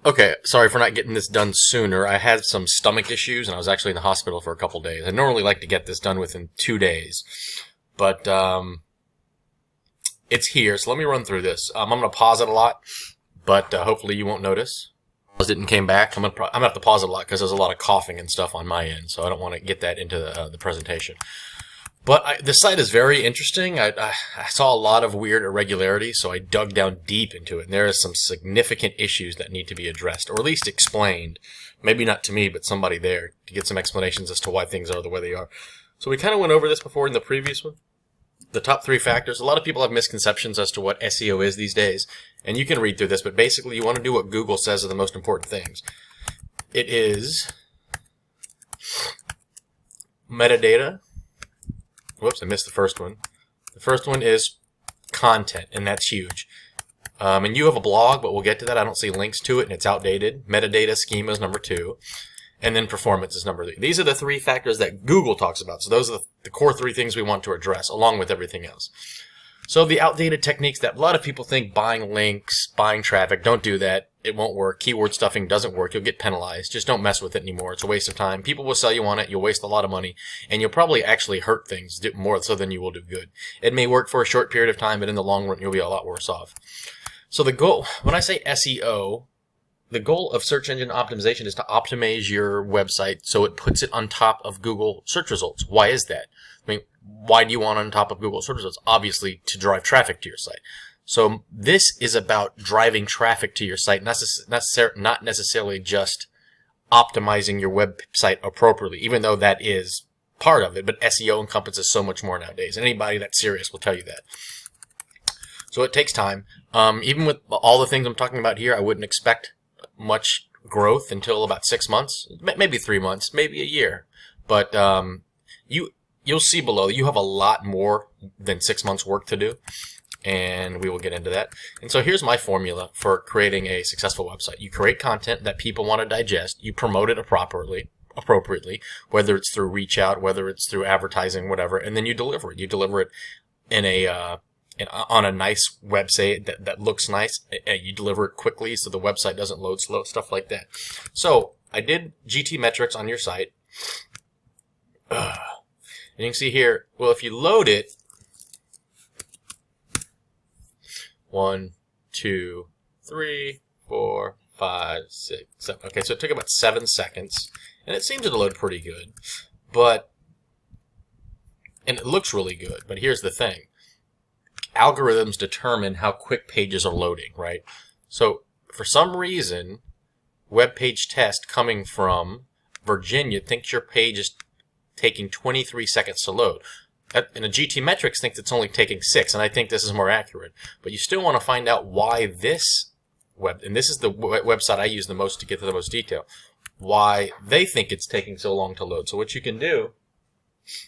Okay, sorry for not getting this done sooner. I had some stomach issues and I was actually in the hospital for a couple days. I normally like to get this done within 2 days, but it's here. So let me run through this. I'm going to pause it a lot, but hopefully you won't notice. Paused it and came back. I'm gonna have to pause it a lot because there's a lot of coughing and stuff on my end, so I don't want to get that into the presentation. But the site is very interesting. I saw a lot of weird irregularities, so I dug down deep into it. And there are some significant issues that need to be addressed, or at least explained. Maybe not to me, but somebody there to get some explanations as to why things are the way they are. So we kind of went over this before in the previous one. The top 3 factors. A lot of people have misconceptions as to what SEO is these days. And you can read through this, but basically you want to do what Google says are the most important things. It is metadata. Whoops, I missed the first one. The first one is content, and that's huge. And you have a blog, but we'll get to that. I don't see links to it, and it's outdated. Metadata schema is number 2. And then performance is number 3. These are the 3 factors that Google talks about. So those are the core 3 things we want to address, along with everything else. So the outdated techniques that a lot of people think buying links, buying traffic, don't do that. It won't work. Keyword stuffing doesn't work. You'll get penalized. Just don't mess with it anymore. It's a waste of time. People will sell you on it. You'll waste a lot of money. And you'll probably actually hurt things more so than you will do good. It may work for a short period of time, but in the long run, you'll be a lot worse off. So the goal, when I say SEO, the goal of search engine optimization is to optimize your website so it puts it on top of Google search results. Why is that? I mean, why do you want on top of Google search results? Obviously, to drive traffic to your site. So this is about driving traffic to your site, not necessarily just optimizing your website appropriately, even though that is part of it. But SEO encompasses so much more nowadays. And anybody that's serious will tell you that. So it takes time. Even with all the things I'm talking about here, I wouldn't expect much growth until about 6 months, maybe 3 months, maybe a year. But you'll see below you have a lot more than 6 months work to do, and we will get into that. And so here's my formula for creating a successful website. You create content that people want to digest. You promote it appropriately, whether it's through reach out, whether it's through advertising, whatever, and then you deliver it. You deliver it on a nice website that looks nice. You deliver it quickly so the website doesn't load slow, stuff like that. So I did GT metrics on your site. And you can see here, well, if you load it, 1, 2, 3, 4, 5, 6, 7. Okay, so it took about 7 seconds, and it seems to load pretty good, and it looks really good. But here's the thing: algorithms determine how quick pages are loading, right? So for some reason, web page test coming from Virginia thinks your page is taking 23 seconds to load. And a GT metrics thinks it's only taking 6, and I think this is more accurate. But you still want to find out why this and this is the website I use the most to get to the most detail, why they think it's taking so long to load. So what you can do,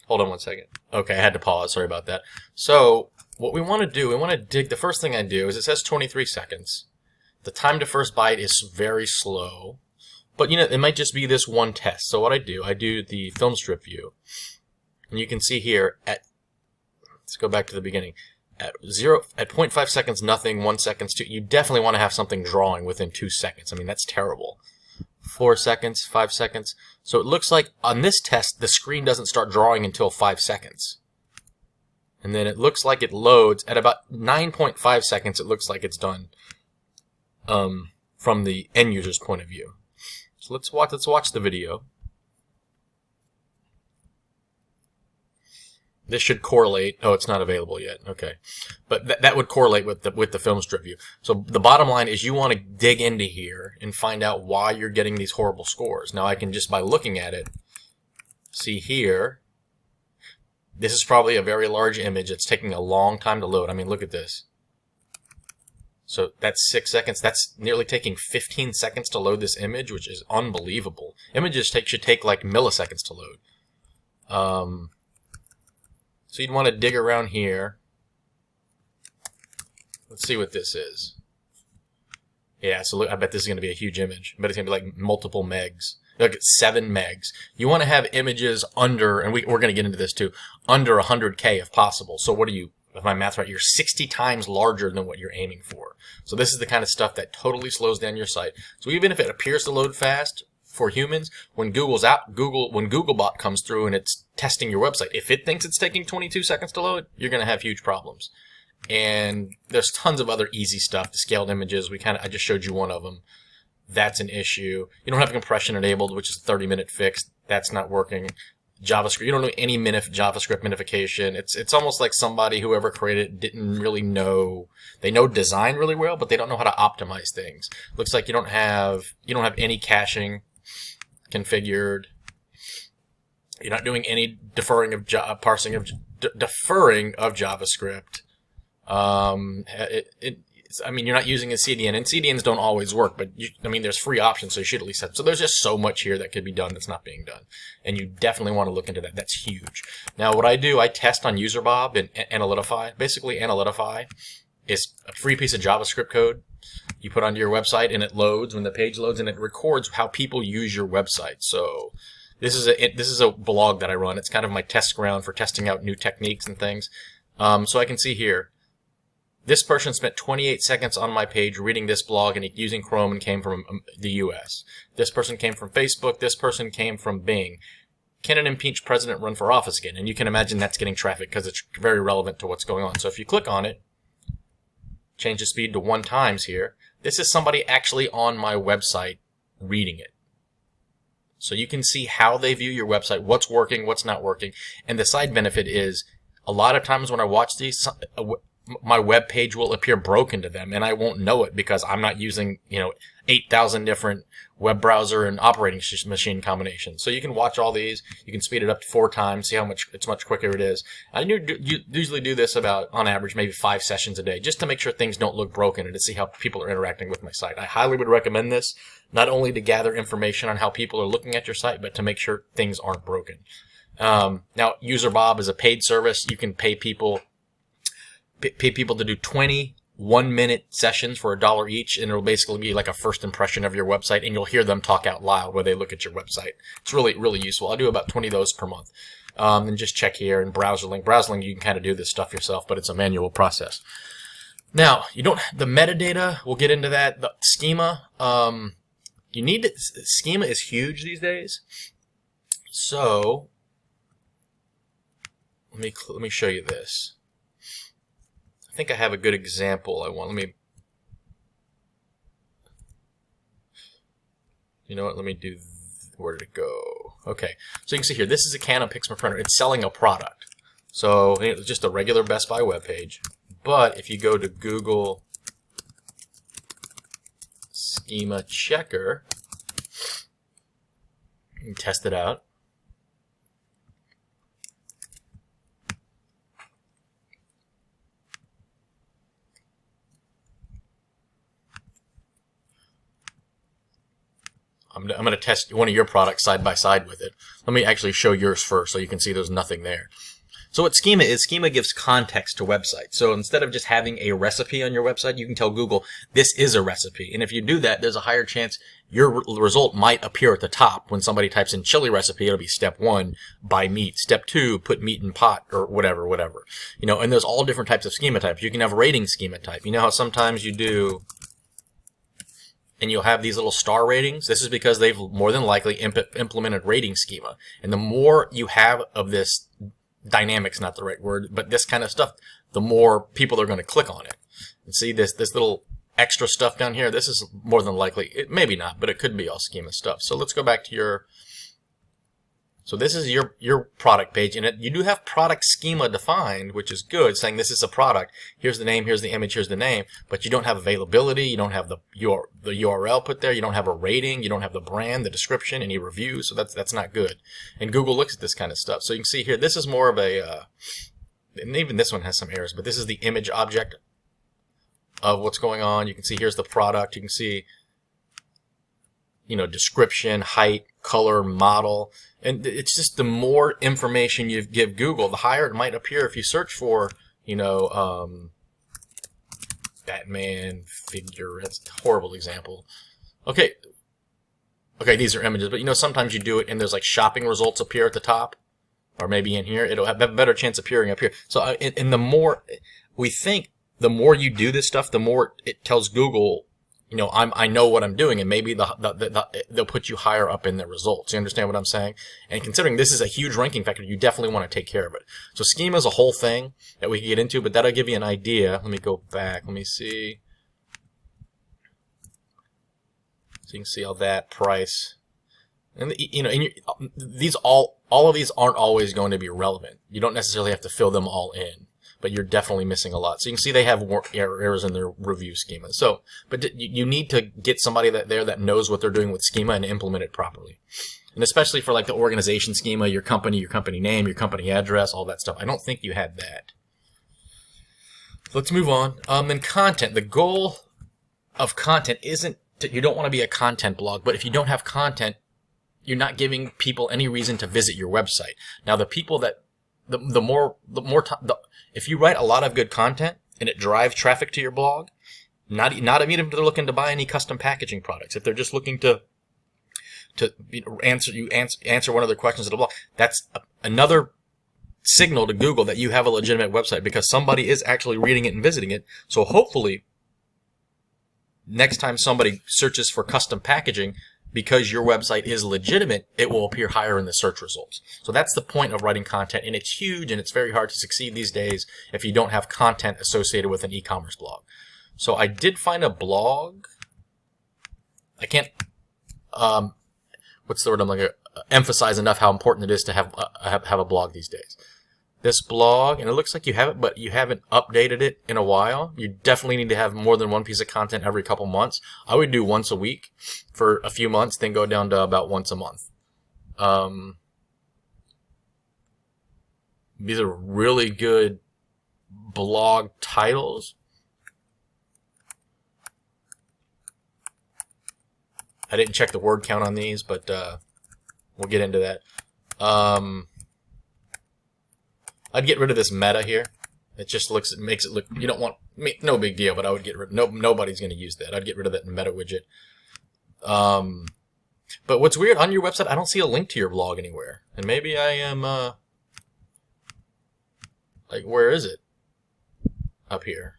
hold on one second. Okay, I had to pause. Sorry about that. So what we want to do, we want to dig. The first thing I do is it says 23 seconds. The time to first byte is very slow. But, it might just be this one test. So what I do the film strip view. And you can see here let's go back to the beginning. At 0.5 seconds, nothing, 1 second, 2. You definitely want to have something drawing within 2 seconds. I mean, that's terrible. 4 seconds, 5 seconds. So it looks like on this test, the screen doesn't start drawing until 5 seconds. And then it looks like it loads at about 9.5 seconds. It looks like it's done from the end user's point of view. So let's watch the video. This should correlate. Oh, it's not available yet. Okay, but that would correlate with the film strip view. So the bottom line is you want to dig into here and find out why you're getting these horrible scores. Now I can just by looking at it see here. This is probably a very large image. It's taking a long time to load. I mean, look at this. So that's 6 seconds. That's nearly taking 15 seconds to load this image, which is unbelievable. Images should take like milliseconds to load. So you'd want to dig around here. Let's see what this is. Yeah, so look, I bet this is going to be a huge image. I bet it's going to be like multiple megs. Look at 7 megs. You want to have images under, and we're going to get into this too, under 100K if possible. So what are you, if my math's right, you're 60 times larger than what you're aiming for. So this is the kind of stuff that totally slows down your site. So even if it appears to load fast for humans, when when Googlebot comes through and it's testing your website, if it thinks it's taking 22 seconds to load, you're going to have huge problems. And there's tons of other easy stuff. The scaled images, I just showed you one of them. That's an issue. You don't have compression enabled, which is a 30-minute fix. That's not working. JavaScript, you don't know any JavaScript minification. It's almost like whoever created it didn't really know. They know design really well, but they don't know how to optimize things. Looks like you don't have any caching configured. You're not doing any deferring of JavaScript. You're not using a CDN, and CDNs don't always work, but there's free options, so you should at least have. So there's just so much here that could be done that's not being done, and you definitely want to look into that. That's huge. Now, what I do, I test on UserBob and Analytify. Basically, Analytify is a free piece of JavaScript code you put onto your website, and it loads when the page loads, and it records how people use your website. So this is a blog that I run. It's kind of my test ground for testing out new techniques and things. So I can see here, this person spent 28 seconds on my page reading this blog and using Chrome and came from the US. This person came from Facebook. This person came from Bing. Can an impeached president run for office again? And you can imagine that's getting traffic because it's very relevant to what's going on. So if you click on it, change the speed to 1 times here, this is somebody actually on my website reading it. So you can see how they view your website, what's working, what's not working. And the side benefit is a lot of times when I watch these, my web page will appear broken to them, and I won't know it because I'm not using 8,000 different web browser and operating machine combinations. So you can watch all these. You can speed it up to 4 times, see how much quicker it is. I usually do this about, on average, maybe 5 sessions a day, just to make sure things don't look broken and to see how people are interacting with my site. I highly would recommend this, not only to gather information on how people are looking at your site, but to make sure things aren't broken. Now, UserBob is a paid service. You can pay people to do 20 1-minute sessions for $1 each, and it'll basically be like a first impression of your website, and you'll hear them talk out loud while they look at your website. It's really, really useful. I do about 20 of those per month. And just check here and browser link. Browser link, you can kind of do this stuff yourself, but it's a manual process. Now, the metadata, we'll get into that. The schema, schema is huge these days. So, let me show you this. I think I have a good example let me do, where did it go? Okay, so you can see here, this is a Canon Pixma printer. It's selling a product. So it's just a regular Best Buy webpage. But if you go to Google Schema Checker and test it out, I'm going to test one of your products side by side with it. Let me actually show yours first so you can see there's nothing there. So what Schema is, Schema gives context to websites. So instead of just having a recipe on your website, you can tell Google, this is a recipe. And if you do that, there's a higher chance your result might appear at the top. When somebody types in chili recipe, it'll be step 1, buy meat. Step 2, put meat in pot, or whatever. And there's all different types of schema types. You can have a rating schema type. You know how sometimes you do, and you'll have these little star ratings? This is because they've more than likely implemented rating schema. And the more you have of this, dynamic's not the right word, but this kind of stuff, the more people are going to click on it. And see this little extra stuff down here? This is more than likely, maybe not, but it could be all schema stuff. So let's go back to so this is your product page, and you do have product schema defined, which is good, saying this is a product. Here's the name, here's the image, here's the name, but you don't have availability, you don't have the URL put there, you don't have a rating, you don't have the brand, the description, any reviews, so that's not good. And Google looks at this kind of stuff. So you can see here, this is more of a, and even this one has some errors, but this is the image object of what's going on. You can see here's the product, you can see, description, height, color, model. And it's just the more information you give Google, the higher it might appear if you search for, Batman figure. That's a horrible example. Okay, these are images, but sometimes you do it and there's like shopping results appear at the top. or maybe in here, it'll have a better chance of appearing up here. So, and the more we think, the more you do this stuff, the more it tells Google, I know what I'm doing, and maybe they'll put you higher up in their results. You understand what I'm saying? And considering this is a huge ranking factor, you definitely want to take care of it. So schema is a whole thing that we can get into, but that'll give you an idea. Let me go back. Let me see. So you can see all that price. And these all of these aren't always going to be relevant. You don't necessarily have to fill them all in, but you're definitely missing a lot. So you can see they have errors in their review schema. So, but you need to get somebody that knows what they're doing with schema and implement it properly. And especially for like the organization schema, your company name, your company address, all that stuff. I don't think you had that. Let's move on. Then content. The goal of content isn't you don't want to be a content blog, but if you don't have content, you're not giving people any reason to visit your website. Now, the people that if you write a lot of good content and it drives traffic to your blog, not even if they're looking to buy any custom packaging products, if they're just looking to answer one of their questions at a blog, that's another signal to Google that you have a legitimate website because somebody is actually reading it and visiting it. So hopefully, next time somebody searches for custom packaging, because your website is legitimate, it will appear higher in the search results. So that's the point of writing content, and it's huge, and it's very hard to succeed these days if you don't have content associated with an e-commerce blog. So I did find a blog. I can't, what's the word I'm going to emphasize enough how important it is to have a blog these days. This blog, and it looks like you have it, but you haven't updated it in a while. You definitely need to have more than one piece of content every couple months. I would do once a week for a few months, then go down to about once a month. These are really good blog titles. I didn't check the word count on these, but we'll get into that. I'd get rid of this meta here. It makes it look, you don't want, no big deal, but I would get rid, nobody's going to use that. I'd get rid of that meta widget. But what's weird, on your website, I don't see a link to your blog anywhere. And maybe I am, like, where is it? Up here.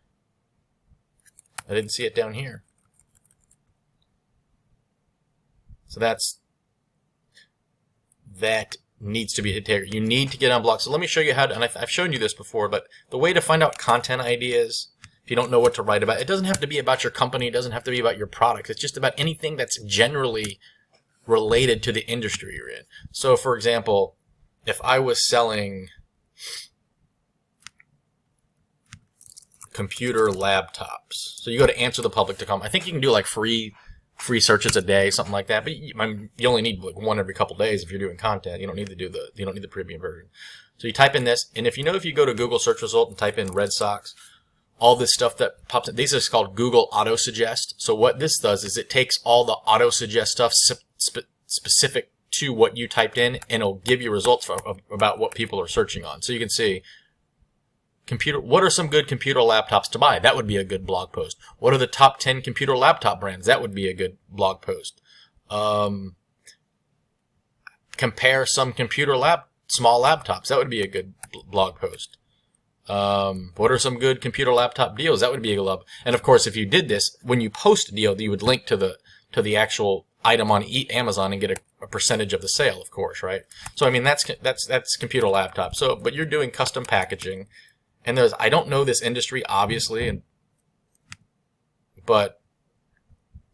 I didn't see it down here. So that needs to be taken. You need to get on blog. So let me show you how to, and I've shown you this before, but the way to find out content ideas, if you don't know what to write about, it doesn't have to be about your company, it doesn't have to be about your product, it's just about anything that's generally related to the industry you're in. So for example, if I was selling computer laptops, so you go to answerthepublic.com, I think you can do like free searches a day, something like that. But you only need like one every couple days if you're doing content. You don't need to do the premium version. So you type in this, and if you go to Google search result and type in Red Sox, all this stuff that pops up, these is called Google Auto Suggest. So what this does is it takes all the auto suggest stuff specific to what you typed in, and it'll give you results about what people are searching on. So you can see what are some good computer laptops to buy? That would be a good blog post. What are the top 10 computer laptop brands? That would be a good blog post. Compare some small laptops. That would be a good blog post. What are some good computer laptop deals? That would be a good. And of course, if you did this, when you post a deal, you would link to the actual item on Amazon and get a percentage of the sale, of course, right? So I mean, that's computer laptop. So, but you're doing custom packaging. And I don't know this industry, obviously, but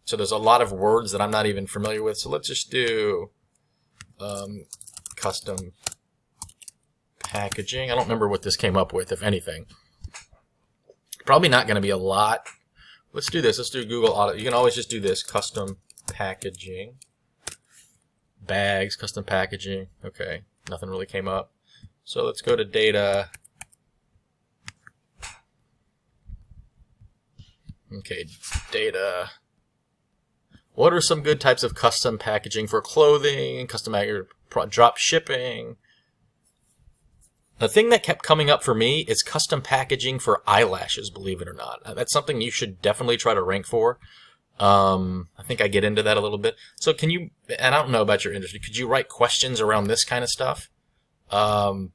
so there's a lot of words that I'm not even familiar with. So let's just do custom packaging. I don't remember what this came up with, if anything. Probably not going to be a lot. Let's do this. Let's do Google Audit. You can always just do this, custom packaging. Bags, custom packaging. Okay, nothing really came up. So let's go to data. Okay, data. What are some good types of custom packaging for clothing, custom drop shipping? The thing that kept coming up for me is custom packaging for eyelashes, believe it or not. That's something you should definitely try to rank for. I think I get into that a little bit. So can you, and I don't know about your industry, could you write questions around this kind of stuff? top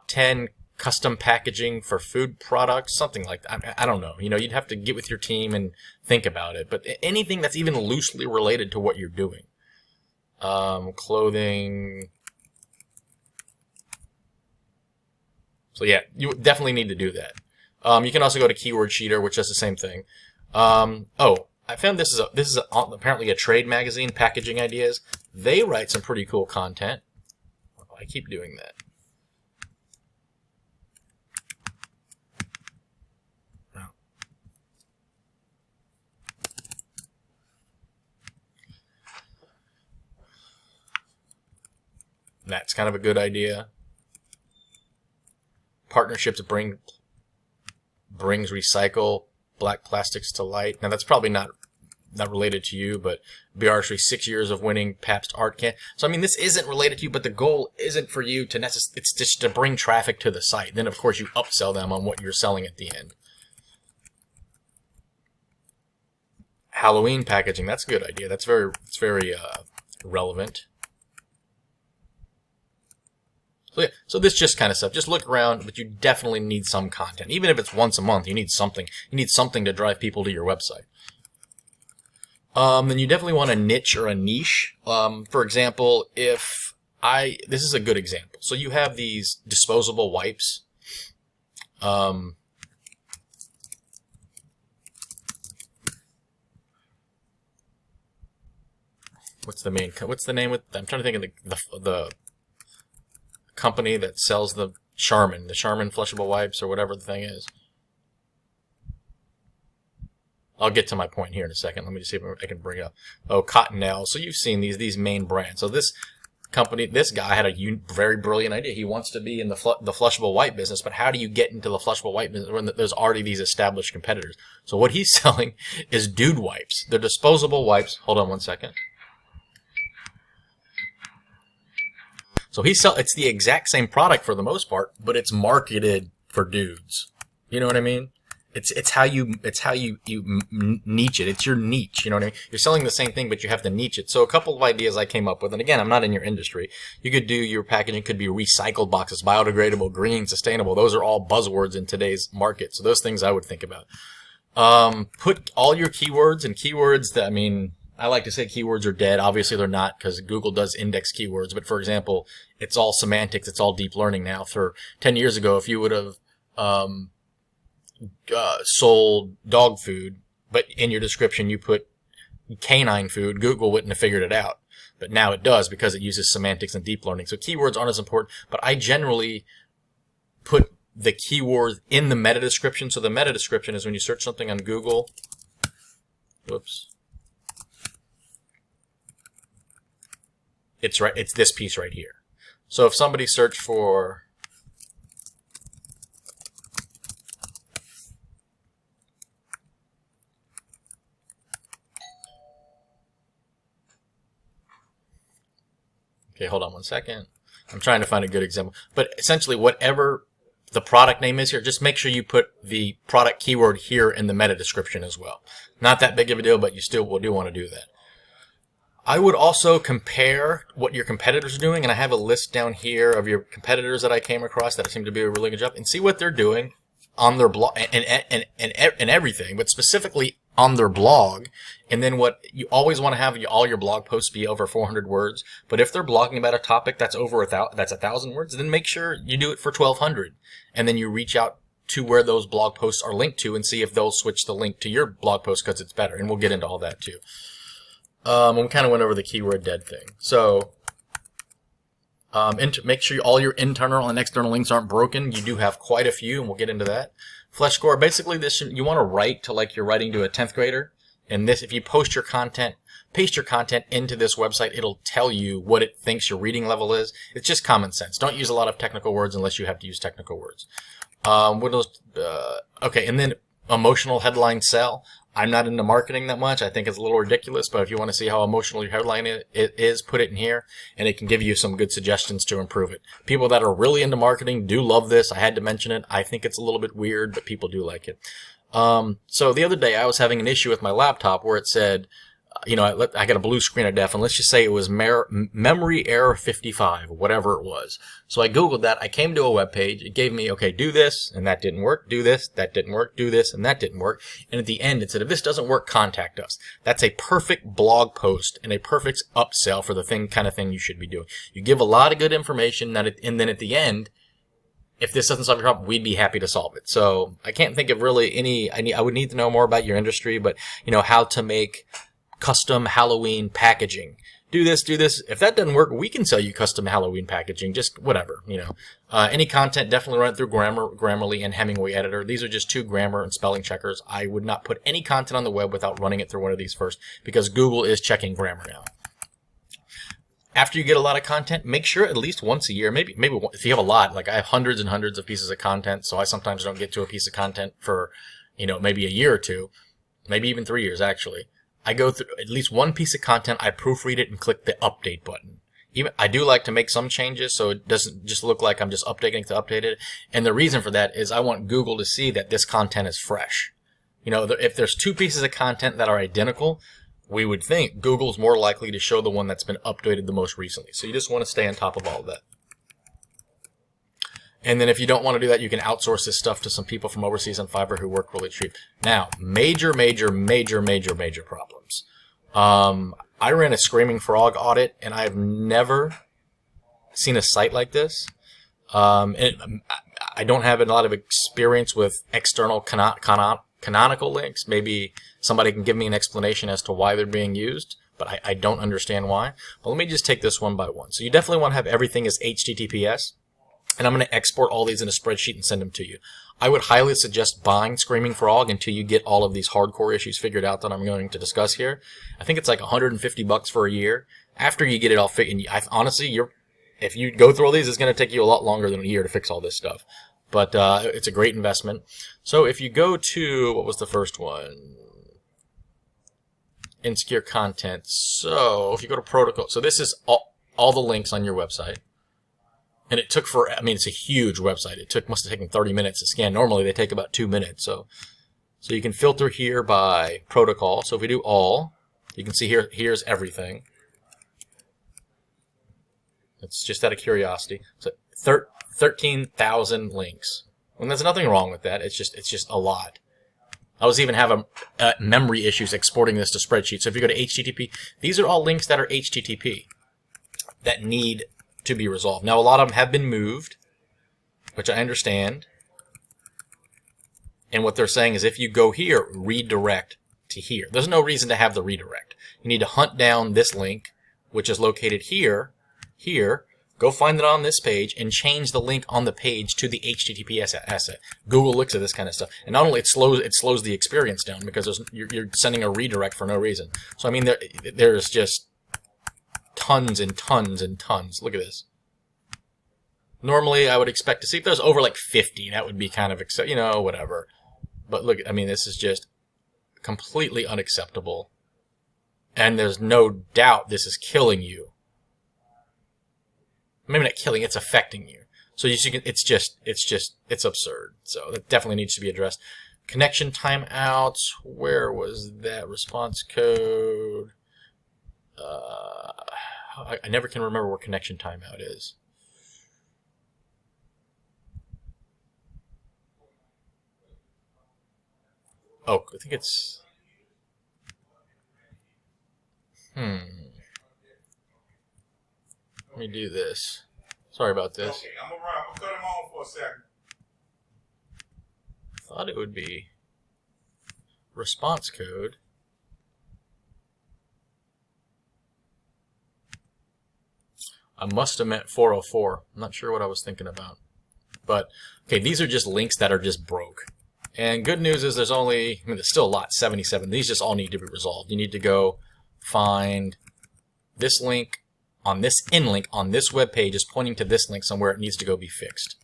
10 custom packaging for food products, something like that. I don't know. You'd have to get with your team and think about it. But anything that's even loosely related to what you're doing. Clothing. So yeah, you definitely need to do that. You can also go to Keyword Cheater, which does the same thing. I found this is apparently a trade magazine, Packaging Ideas. They write some pretty cool content. I keep doing that. That's kind of a good idea. Partnerships brings recycle black plastics to light. Now that's probably not related to you, but BR's 6 years of winning Pabst Art Can. So I mean, this isn't related to you, but the goal isn't for you to it's just to bring traffic to the site. Then of course you upsell them on what you're selling at the end. Halloween packaging, that's a good idea. It's very relevant. So yeah, so this just kind of stuff. Just look around, but you definitely need some content. Even if it's once a month, you need something. You need something to drive people to your website. Then you definitely want a niche or a niche. For example, this is a good example. So you have these disposable wipes. What's the name of? I'm trying to think of the company that sells the Charmin flushable wipes or whatever the thing is. I'll get to my point here in a second. Let me just see if I can bring it up. Oh, Cottonelle. So you've seen these main brands. So this company, this guy had a very brilliant idea. He wants to be in the flushable wipe business, but how do you get into the flushable wipe business when there's already these established competitors? So what he's selling is dude wipes. They're disposable wipes. Hold on one second. So it's the exact same product for the most part, but it's marketed for dudes. You know what I mean? It's how you niche it. It's your niche. You know what I mean? You're selling the same thing, but you have to niche it. So a couple of ideas I came up with, and again, I'm not in your industry. You could do your packaging could be recycled boxes, biodegradable, green, sustainable. Those are all buzzwords in today's market. So those things I would think about. Put all your keywords and keywords that, I mean, I like to say keywords are dead. Obviously they're not, because Google does index keywords. But for example, it's all semantics. It's all deep learning now. For 10 years ago, if you would have sold dog food, but in your description you put canine food, Google wouldn't have figured it out. But now it does, because it uses semantics and deep learning. So keywords aren't as important, but I generally put the keywords in the meta description. So the meta description is when you search something on Google. Whoops. It's this piece right here. So if somebody searched for okay, hold on one second. I'm trying to find a good example. But essentially, whatever the product name is here, just make sure you put the product keyword here in the meta description as well. Not that big of a deal, but you still do want to do that. I would also compare what your competitors are doing, and I have a list down here of your competitors that I came across that seem to do a really good job, and see what they're doing on their blog and everything, but specifically on their blog. And then what you always want to have all your blog posts be over 400 words. But if they're blogging about a topic that's over that's 1,000 words, then make sure you do it for 1,200, and then you reach out to where those blog posts are linked to and see if they'll switch the link to your blog post because it's better. And we'll get into all that too. We kind of went over the keyword dead thing. So make sure all your internal and external links aren't broken. You do have quite a few, and we'll get into that. Flesh score, basically this, you want to write to like you're writing to a 10th grader. And this, if you paste your content into this website, it'll tell you what it thinks your reading level is. It's just common sense. Don't use a lot of technical words unless you have to use technical words. Okay, and then emotional headline sell. I'm not into marketing that much. I think it's a little ridiculous, but if you want to see how emotional your headline is, put it in here, and it can give you some good suggestions to improve it. People that are really into marketing do love this. I had to mention it. I think it's a little bit weird, but people do like it. So the other day I was having an issue with my laptop where it said, I got a blue screen of death, and let's just say it was memory error 55, whatever it was. So I Googled that. I came to a web page. It gave me, okay, do this, and that didn't work. Do this, that didn't work. Do this, and that didn't work. And at the end, it said, if this doesn't work, contact us. That's a perfect blog post and a perfect upsell for the kind of thing you should be doing. You give a lot of good information, and then at the end, if this doesn't solve your problem, we'd be happy to solve it. So I can't think of really I would need to know more about your industry, but how to make custom Halloween packaging. Do this. If that doesn't work, we can sell you custom Halloween packaging. Just whatever, any content, definitely run it through Grammarly and Hemingway Editor. These are just 2 grammar and spelling checkers. I would not put any content on the web without running it through one of these first, because Google is checking grammar now. After you get a lot of content, make sure at least once a year, maybe if you have a lot, like I have hundreds and hundreds of pieces of content, so I sometimes don't get to a piece of content for, maybe a year or 2, maybe even 3 years actually. I go through at least one piece of content, I proofread it and click the update button. I do like to make some changes so it doesn't just look like I'm just updating to update it. And the reason for that is I want Google to see that this content is fresh. If there's 2 pieces of content that are identical, we would think Google's more likely to show the one that's been updated the most recently. So you just want to stay on top of all of that. And then if you don't want to do that, you can outsource this stuff to some people from overseas on Fiverr who work really cheap. Now, major problems. I ran a Screaming Frog audit, and I've never seen a site like this. And I don't have a lot of experience with external canonical links. Maybe somebody can give me an explanation as to why they're being used, but I don't understand why. But let me just take this one by one. So you definitely want to have everything as HTTPS. And I'm going to export all these in a spreadsheet and send them to you. I would highly suggest buying Screaming Frog until you get all of these hardcore issues figured out that I'm going to discuss here. I think it's like $150 for a year. After you get it all figured, honestly, if you go through all these, it's going to take you a lot longer than a year to fix all this stuff. But it's a great investment. So if you go to, what was the first one? Insecure content. So if you go to protocol, so this is all the links on your website. And it took it's a huge website. Must have taken 30 minutes to scan. Normally they take about 2 minutes. So you can filter here by protocol. So if we do all, you can see here's everything. It's just out of curiosity. So 13,000 links. And there's nothing wrong with that. It's just a lot. I was even having memory issues exporting this to spreadsheets. So if you go to HTTP, these are all links that are HTTP that need to be resolved. Now, a lot of them have been moved, which I understand. And what they're saying is if you go here, redirect to here. There's no reason to have the redirect. You need to hunt down this link, which is located here, go find it on this page, and change the link on the page to the HTTPS asset. Google looks at this kind of stuff. And not only it slows the experience down because you're sending a redirect for no reason. So, I mean, there's just tons and tons and tons. Look at this. Normally, I would expect to see if there's over like 50, that would be kind of, whatever. But look, I mean, this is just completely unacceptable. And there's no doubt this is killing you. Maybe not killing, it's affecting you. So it's absurd. So that definitely needs to be addressed. Connection timeouts. Where was that response code? I never can remember where connection timeout is. Oh, I think it's... Let me do this. Sorry about this. Okay, I'm gonna cut him on for a second. I thought it would be response code. I must have meant 404. I'm not sure what I was thinking about. But, okay, these are just links that are just broke. And good news is there's still a lot, 77. These just all need to be resolved. You need to go find this link on this link on this web page is pointing to this link somewhere. It needs to go be fixed.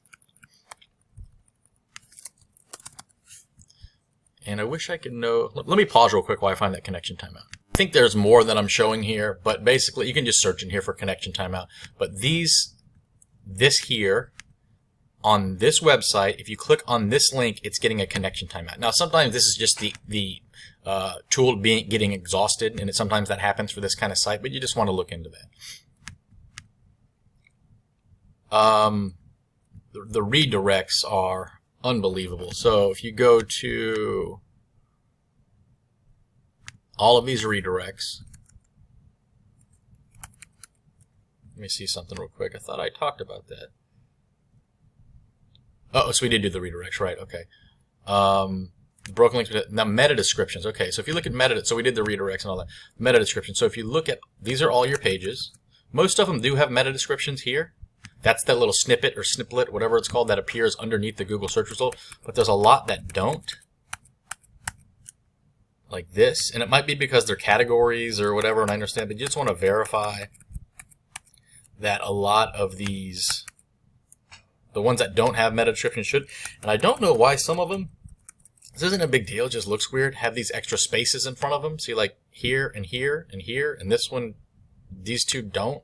And I wish I could know. Let me pause real quick while I find that connection timeout. I think there's more than I'm showing here, but basically you can just search in here for connection timeout. But this here on this website, if you click on this link, it's getting a connection timeout. Now sometimes this is just the tool getting exhausted, and sometimes that happens for this kind of site, but you just want to look into that. The redirects are unbelievable. So if you go to all of these redirects, let me see something real quick. I thought I talked about that. Oh, so we did do the redirects, right? Okay. Broken links. Now meta descriptions. Okay, so if you look at meta, so we did the redirects and all that. Meta description. So if you look at, these are all your pages. Most of them do have meta descriptions here. That's that little snippet or sniplet, whatever it's called, that appears underneath the Google search result. But there's a lot that don't. Like this. And it might be because they're categories or whatever, and I understand, but you just want to verify that a lot of these, the ones that don't have meta description should. And I don't know why some of them, this isn't a big deal, it just looks weird, have these extra spaces in front of them. See, like here and here and here, and this one, these two don't.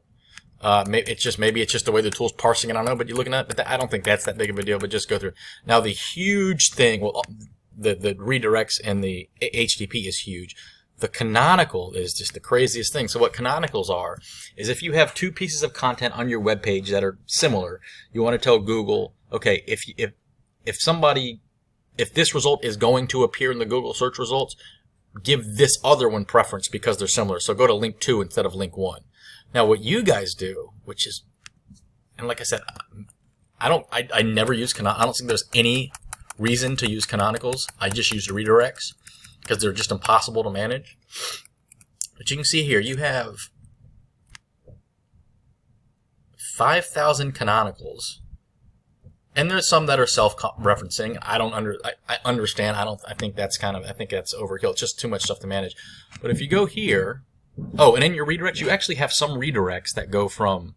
Maybe it's just the way the tool's parsing it. I don't know, but you're looking at it, but I don't think that's that big of a deal. But just go through. Now the huge thing, well, the redirects and the HTTP is huge. The canonical is just the craziest thing. So what canonicals are is if you have two pieces of content on your web page that are similar, you want to tell Google, okay, if this result is going to appear in the Google search results, give this other one preference because they're similar. So go to link 2 instead of link 1. Now what you guys do, which is, and like I said, I never use I don't think there's any reason to use canonicals. I just use redirects because they're just impossible to manage. But you can see here, you have 5,000 canonicals. And there's some that are self-referencing. I understand. I think that's overkill. It's just too much stuff to manage. But if you go here, oh, and in your redirects, you actually have some redirects that go from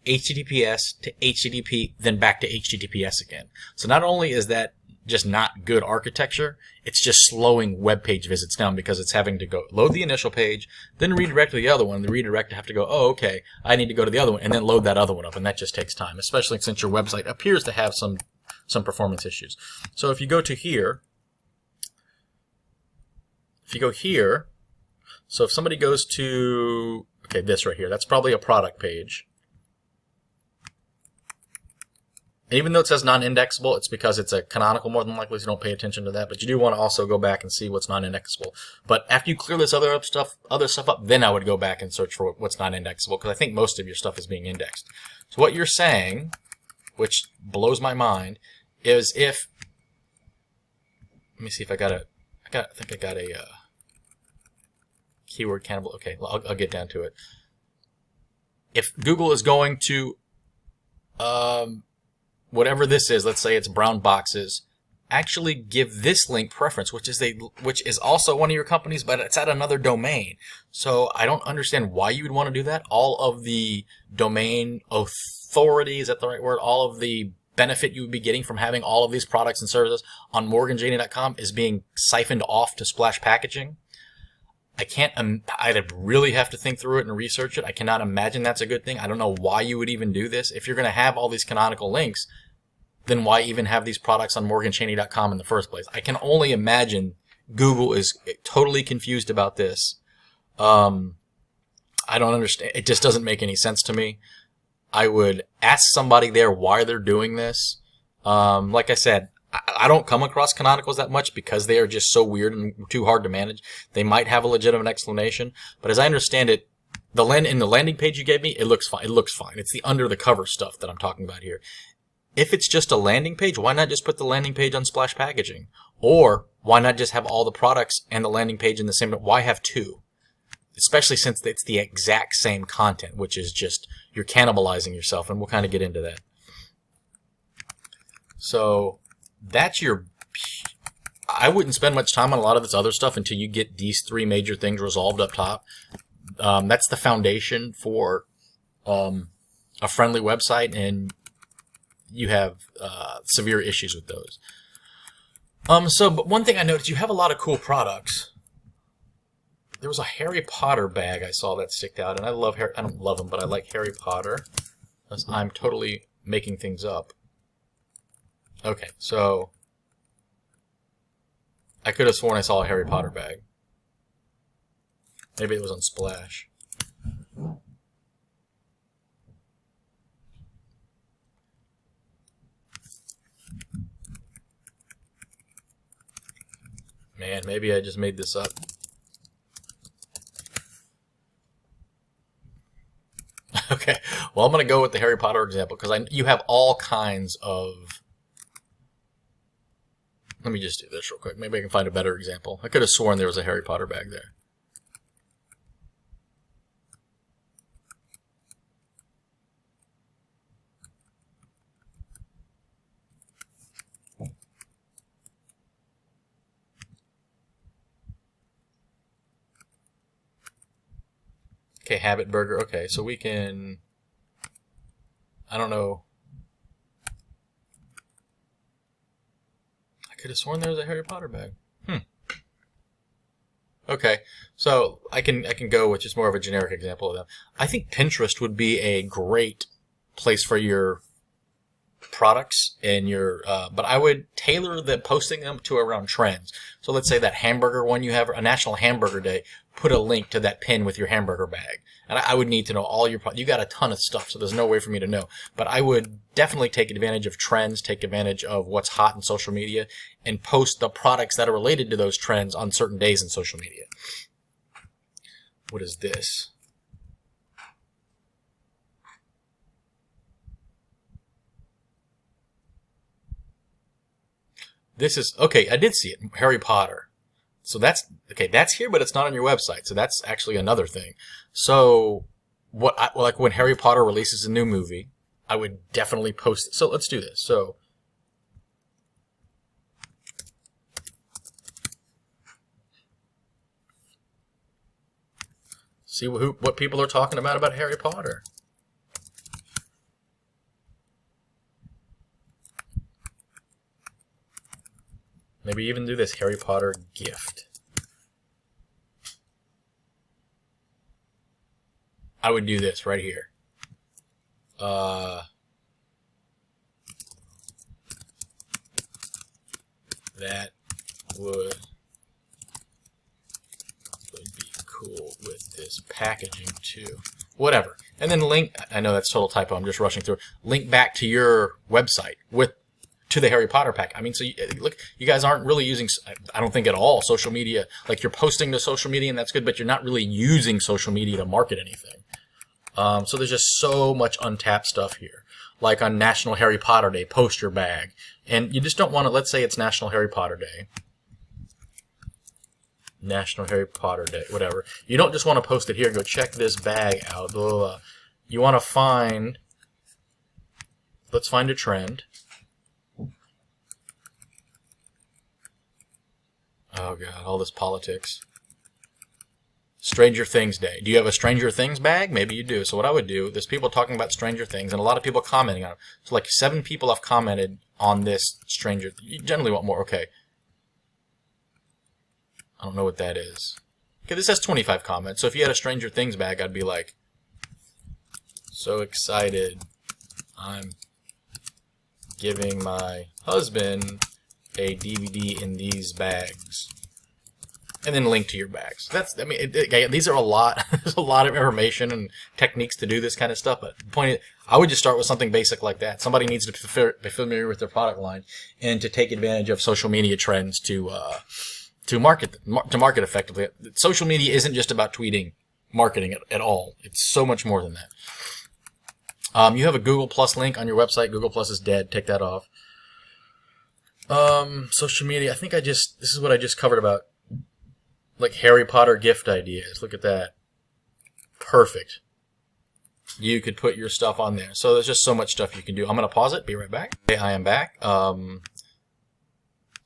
HTTPS to HTTP, then back to HTTPS again. So not only is that just not good architecture, it's just slowing web page visits down because it's having to go load the initial page, then redirect to the other one. The redirect to have to go, oh, okay, I need to go to the other one, and then load that other one up, and that just takes time, especially since your website appears to have some performance issues. So if you go to here, so if somebody goes to, okay, this right here, that's probably a product page. And even though it says non-indexable, it's because it's a canonical more than likely, so don't pay attention to that. But you do want to also go back and see what's non-indexable. But after you clear this other stuff up, then I would go back and search for what's non-indexable, because I think most of your stuff is being indexed. So what you're saying, which blows my mind, is if, let me see if I think I got a keyword cannibal. Okay, I'll get down to it. If Google is going to whatever this is, let's say it's brown boxes, actually give this link preference, which is also one of your companies, but it's at another domain. So I don't understand why you would want to do that. All of the domain authority, is that the right word? All of the benefit you would be getting from having all of these products and services on morganjaney.com is being siphoned off to splash packaging. I'd really have to think through it and research it. I cannot imagine that's a good thing. I don't know why you would even do this. If you're going to have all these canonical links, then why even have these products on morganjaney.com in the first place? I can only imagine Google is totally confused about this. I don't understand. It just doesn't make any sense to me. I would ask somebody there why they're doing this. Like I said, I don't come across canonicals that much because they are just so weird and too hard to manage. They might have a legitimate explanation, but as I understand it, in the landing page you gave me, it looks fine. It looks fine. It's the under the cover stuff that I'm talking about here. If it's just a landing page, why not just put the landing page on splash packaging? Or why not just have all the products and the landing page in the same? Why have two? Especially since it's the exact same content, which is just you're cannibalizing yourself, and we'll kind of get into that. So that's I wouldn't spend much time on a lot of this other stuff until you get these three major things resolved up top. That's the foundation for a friendly website, and you have severe issues with those. But one thing I noticed, you have a lot of cool products. There was a Harry Potter bag I saw that sticked out, and I love I don't love them, but I like Harry Potter. I'm totally making things up. Okay, so I could have sworn I saw a Harry Potter bag. Maybe it was on Splash. Man, maybe I just made this up. Okay, well, I'm going to go with the Harry Potter example because you have all kinds of... Let me just do this real quick. Maybe I can find a better example. I could have sworn there was a Harry Potter bag there. Okay, Habit Burger. Okay, so we can... I don't know. I could have sworn there was a Harry Potter bag. Okay, so I can go with just more of a generic example of that. I think Pinterest would be a great place for your products and your but I would tailor the posting them to around trends. So let's say that hamburger one you have, a National Hamburger Day, put a link to that pin with your hamburger bag. And I would need to know all your you got a ton of stuff, so there's no way for me to know. But I would definitely take advantage of trends, take advantage of what's hot in social media, and post the products that are related to those trends on certain days in social media. What is this? This is, okay, I did see it, Harry Potter. So that's, okay, that's here, but it's not on your website. So that's actually another thing. So like when Harry Potter releases a new movie, I would definitely post it. So let's do this. So see what people are talking about Harry Potter. Maybe even do this Harry Potter gift. I would do this right here. That would be cool with this packaging too. Whatever. And then link, I know that's total typo, I'm just rushing through. Link back to your website to the Harry Potter pack. I mean, so look, you guys aren't really using, I don't think at all, social media. Like, you're posting to social media and that's good, but you're not really using social media to market anything. So there's just so much untapped stuff here. Like on National Harry Potter Day, post your bag. And you just don't want to, let's say it's National Harry Potter Day. National Harry Potter Day, whatever. You don't just want to post it here, go check this bag out, blah, blah, blah. You want to find, let's find a trend. Oh god, all this politics. Stranger Things Day. Do you have a Stranger Things bag? Maybe you do. So what I would do, there's people talking about Stranger Things, and a lot of people commenting on it. So like 7 people have commented on this Stranger. You generally want more. Okay. I don't know what that is. Okay, this has 25 comments. So if you had a Stranger Things bag, I'd be like, so excited. I'm giving my husband a DVD in these bags. And then link to your bags. That's, I mean, these are a lot. There's a lot of information and techniques to do this kind of stuff. But the point is, I would just start with something basic like that. Somebody needs to be familiar with their product line and to take advantage of social media trends to market effectively. Social media isn't just about tweeting, marketing at all. It's so much more than that. You have a Google Plus link on your website. Google Plus is dead. Take that off. Social media. I think this is what I just covered about. Like Harry Potter gift ideas. Look at that. Perfect. You could put your stuff on there. So there's just so much stuff you can do. I'm going to pause it. Be right back. Okay, I am back. So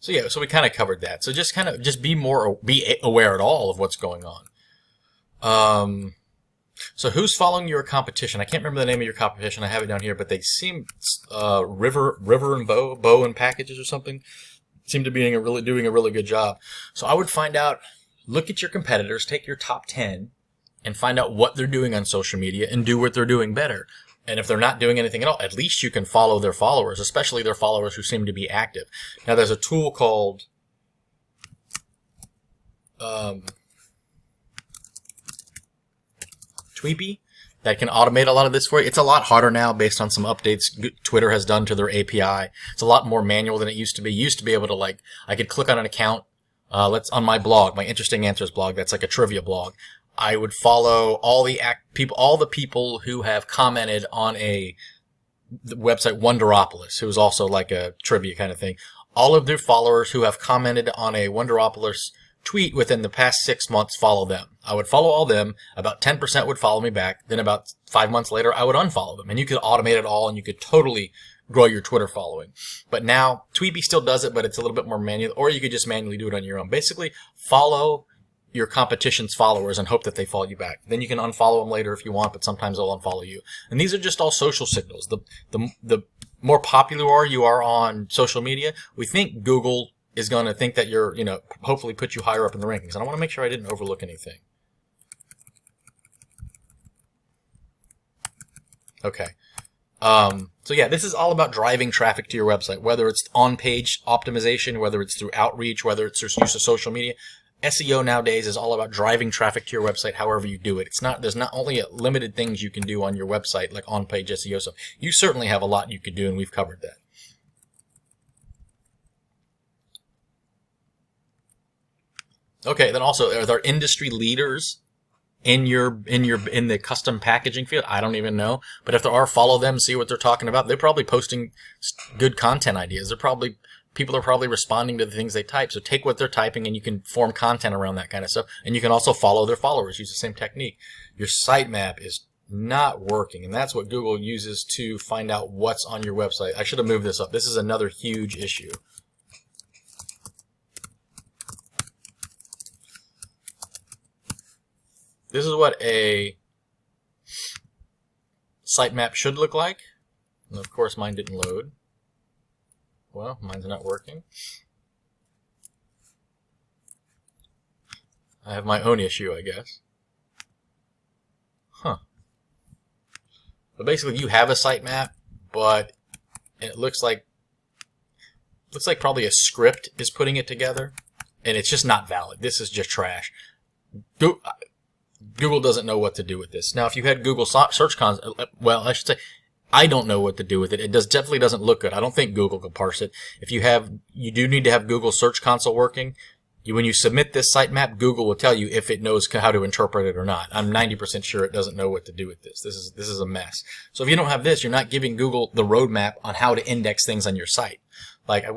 yeah, so we kind of covered that. So just be aware at all of what's going on. So who's following your competition? I can't remember the name of your competition. I have it down here, but they seem River and Bow and Packages or something. Seem to be doing a really good job. So I would find out. Look at your competitors, take your top 10, and find out what they're doing on social media and do what they're doing better. And if they're not doing anything at all, at least you can follow their followers, especially their followers who seem to be active. Now, there's a tool called Tweepy that can automate a lot of this for you. It's a lot harder now based on some updates Twitter has done to their API. It's a lot more manual than it used to be. You used to be able to, like, I could click on an account. Let's on my blog, my Interesting Answers blog. That's like a trivia blog. I would follow all the people who have commented on the website Wonderopolis, who's also like a trivia kind of thing. All of their followers who have commented on a Wonderopolis tweet within the past 6 months, follow them. I would follow all them. About 10% would follow me back. Then about 5 months later, I would unfollow them. And you could automate it all, and you could totally grow your Twitter following. But now, Tweepy still does it, but it's a little bit more manual, or you could just manually do it on your own. Basically, follow your competition's followers and hope that they follow you back. Then you can unfollow them later if you want, but sometimes they'll unfollow you. And these are just all social signals. The more popular you are on social media, we think Google is going to think that you're, hopefully put you higher up in the rankings. And I want to make sure I didn't overlook anything. Okay. So yeah, this is all about driving traffic to your website, whether it's on-page optimization, whether it's through outreach, whether it's through use of social media. SEO nowadays is all about driving traffic to your website however you do it. There's not only limited things you can do on your website, like on-page SEO stuff. You certainly have a lot you could do, and we've covered that. Okay, then also, are there industry leaders in the custom packaging field? I don't even know. But if there are, follow them, see what they're talking about. They're probably posting good content ideas. People are probably responding to the things they type. So take what they're typing and you can form content around that kind of stuff. And you can also follow their followers. Use the same technique. Your sitemap is not working, and that's what Google uses to find out what's on your website. I should have moved this up. This is another huge issue. This is what a sitemap should look like. And of course, mine didn't load. Well, mine's not working. I have my own issue, I guess. Huh. But basically, you have a sitemap, but it looks like probably a script is putting it together, and it's just not valid. This is just trash. Google doesn't know what to do with this. Now, if you had Google Search Console, well, I should say, I don't know what to do with it. It definitely doesn't look good. I don't think Google can parse it. You do need to have Google Search Console working. When you submit this sitemap, Google will tell you if it knows how to interpret it or not. I'm 90% sure it doesn't know what to do with this. This is a mess. So if you don't have this, you're not giving Google the roadmap on how to index things on your site. Like, I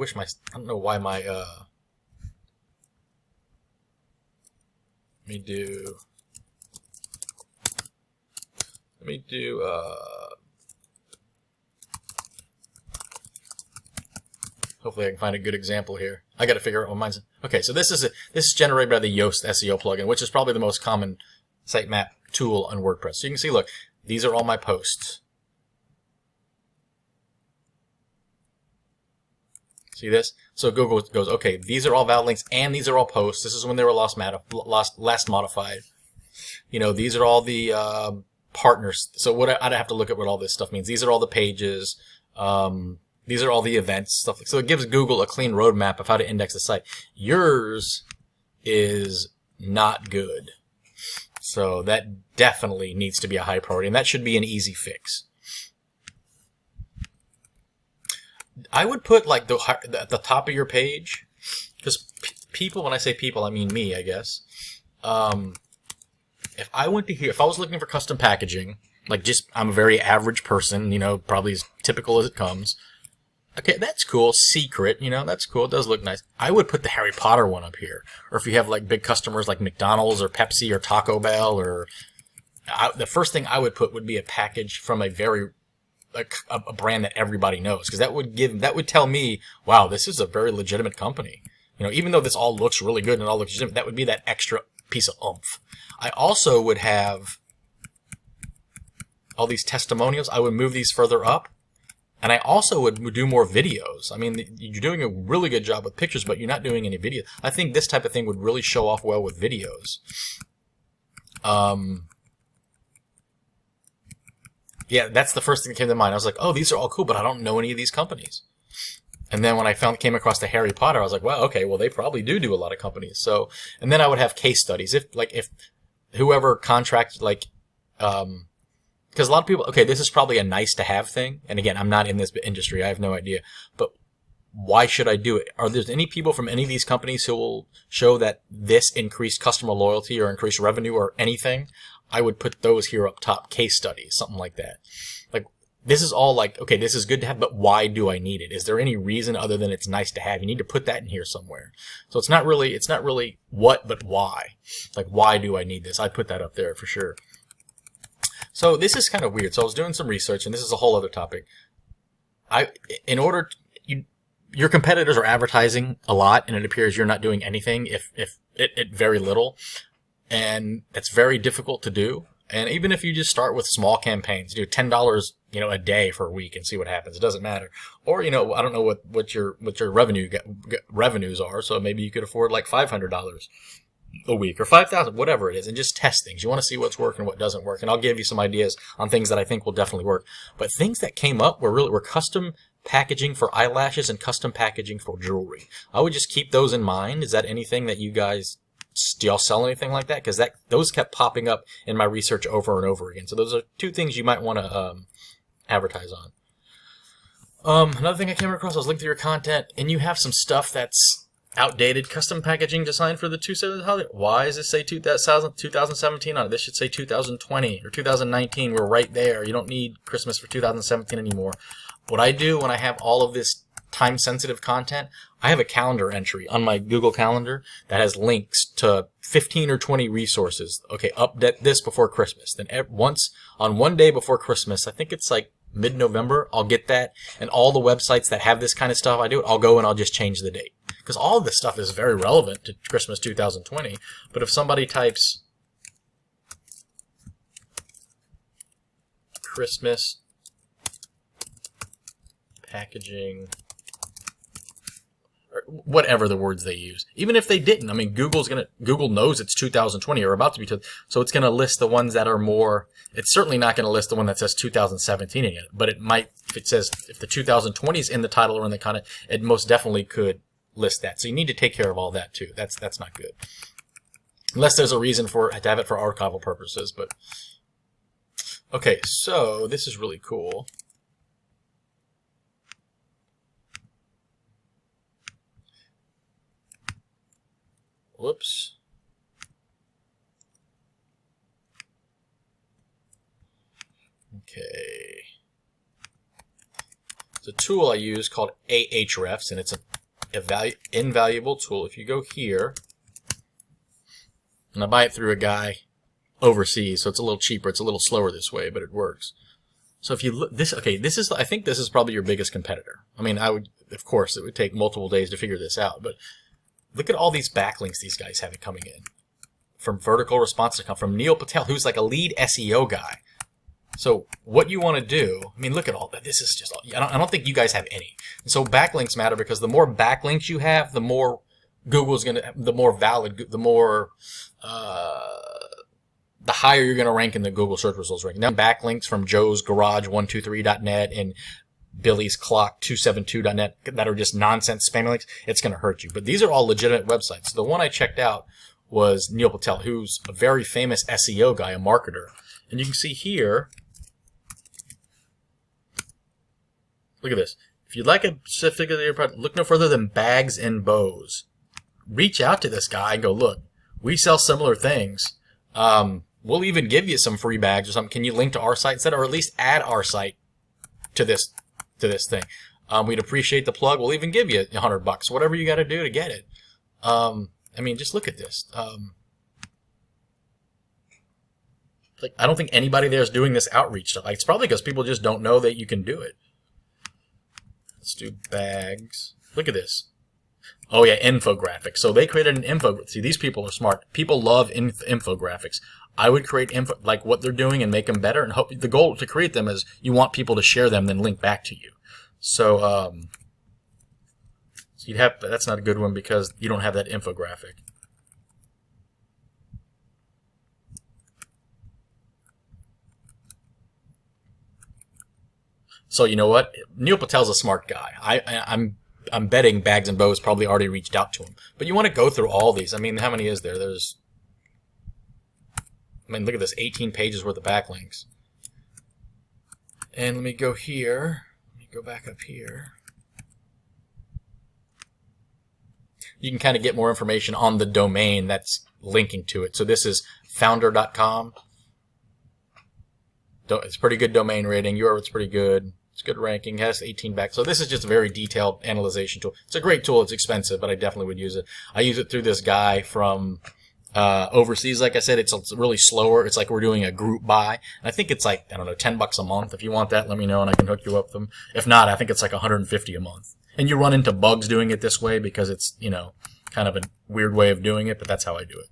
don't know why my, let me do, hopefully I can find a good example here. I got to figure out what mine's. Okay, so this is generated by the Yoast SEO plugin, which is probably the most common sitemap tool on WordPress. So you can see, look, these are all my posts. See this? So Google goes, okay, these are all valid links and these are all posts. This is when they were last modified. These are all the partners. So I'd have to look at what all this stuff means. These are all the pages. These are all the events, stuff. So it gives Google a clean roadmap of how to index the site. Yours is not good. So that definitely needs to be a high priority, and that should be an easy fix. I would put like at the top of your page, because people, when I say people, I mean me, I guess. If I was looking for custom packaging, I'm a very average person, probably as typical as it comes. Okay, that's cool. Secret, that's cool. It does look nice. I would put the Harry Potter one up here. Or if you have like big customers like McDonald's or Pepsi or Taco Bell, the first thing I would put would be a package from a brand that everybody knows, because that would tell me, wow, this is a very legitimate company. Even though this all looks really good and all looks legitimate, that would be that extra piece of oomph. I also would have all these testimonials. I would move these further up. And I also would do more videos. I mean, you're doing a really good job with pictures, but you're not doing any video. I think this type of thing would really show off well with videos. Yeah, that's the first thing that came to mind. I was like, oh, these are all cool, but I don't know any of these companies. And then when I came across the Harry Potter, I was like, well, okay, well, they probably do a lot of companies. So, and then I would have case studies. If whoever contracts, like, because a lot of people, okay, this is probably a nice to have thing. And again, I'm not in this industry. I have no idea, but why should I do it? Are there any people from any of these companies who will show that this increased customer loyalty or increased revenue or anything? I would put those here up top, case studies, something like that. Like, this is all like, okay, this is good to have, but why do I need it? Is there any reason other than it's nice to have? You need to put that in here somewhere. So it's not really what, but why. Like, why do I need this? I put that up there for sure. So this is kind of weird. So I was doing some research, and this is a whole other topic. Your competitors are advertising a lot, and it appears you're not doing anything, if very little. And that's very difficult to do. And even if you just start with small campaigns, do $10, a day for a week and see what happens. It doesn't matter. Or, I don't know what your revenues are. So maybe you could afford like $500 a week or $5,000, whatever it is, and just test things. You want to see what's working and what doesn't work. And I'll give you some ideas on things that I think will definitely work. But things that came up were custom packaging for eyelashes and custom packaging for jewelry. I would just keep those in mind. Is that anything that you guys, do y'all sell anything like that? Because those kept popping up in my research over and over again. So those are two things you might want to advertise on. Another thing I came across, I was looking through your content, and you have some stuff that's outdated. Custom packaging designed for the 2/7 holiday. Why does it say 2017 on it? This should say 2020 or 2019. We're right there. You don't need Christmas for 2017 anymore. What I do when I have all of this time-sensitive content, I have a calendar entry on my Google Calendar that has links to 15 or 20 resources. Okay, update this before Christmas. Then on one day before Christmas, I think it's like mid-November, I'll get that. And all the websites that have this kind of stuff, I'll go and I'll just change the date. Because all of this stuff is very relevant to Christmas 2020. But if somebody types Christmas packaging, or whatever the words they use, even if they didn't, I mean, Google knows it's 2020 or about to be, so it's going to list the ones that are more. It's certainly not going to list the one that says 2017 in it, but it might, if the 2020 is in the title or in the content, it most definitely could list that. So you need to take care of all that too. That's not good, unless there's a reason to have it for archival purposes. But okay, so this is really cool. Whoops. Okay. It's a tool I use called Ahrefs, and it's an invaluable tool. If you go here, and I buy it through a guy overseas, so it's a little cheaper. It's a little slower this way, but it works. So if you look, I think this is probably your biggest competitor. I mean, of course, it would take multiple days to figure this out, but look at all these backlinks these guys have coming in. From vertical response to come from Neil Patel, who's like a lead SEO guy. So what you want to do, I mean, look at all that. This is just, I don't think you guys have any. And so backlinks matter, because the more backlinks you have, the more Google's going to, the more valid, the more, the higher you're going to rank in the Google search results ranking. Now backlinks from Joe's Garage123.net and Billy's Clock 272.net that are just nonsense spamming links, it's going to hurt you. But these are all legitimate websites. So the one I checked out was Neil Patel, who's a very famous SEO guy, a marketer. And you can see here, look at this. If you'd like a specific product, look no further than bags and bows. Reach out to this guy and go, look, we sell similar things. We'll even give you some free bags or something. Can you link to our site instead, or at least add our site to this thing? We'd appreciate the plug. We'll even give you $100, whatever you got to do to get it. I mean, just look at this. Like, I don't think anybody there is doing this outreach stuff. Like, it's probably because people just don't know that you can do it. Let's do bags. Look at this. Oh yeah, infographics. So they created an infographic. See, these people are smart. People love infographics. I would create like what they're doing and make them better. And hope the goal to create them is you want people to share them, then link back to you. So, so you'd have, that's not a good one because you don't have that infographic. So you know what? Neil Patel's a smart guy. I'm betting Bags and Bows probably already reached out to him. But you want to go through all these. I mean, how many is there? Look at this, 18 pages worth of backlinks. And let me go here. Let me go back up here. You can kind of get more information on the domain that's linking to it. So this is founder.com. It's pretty good domain rating. It's pretty good. It's good ranking. Has 18 back. So this is just a very detailed analyzation tool. It's a great tool. It's expensive, but I definitely would use it. I use it through this guy from overseas. Like I said, it's really slower. It's like we're doing a group buy. And I think it's like, I don't know, $10 a month. If you want that, let me know and I can hook you up with them. If not, I think it's like $150 a month. And you run into bugs doing it this way because it's, kind of a weird way of doing it, but that's how I do it.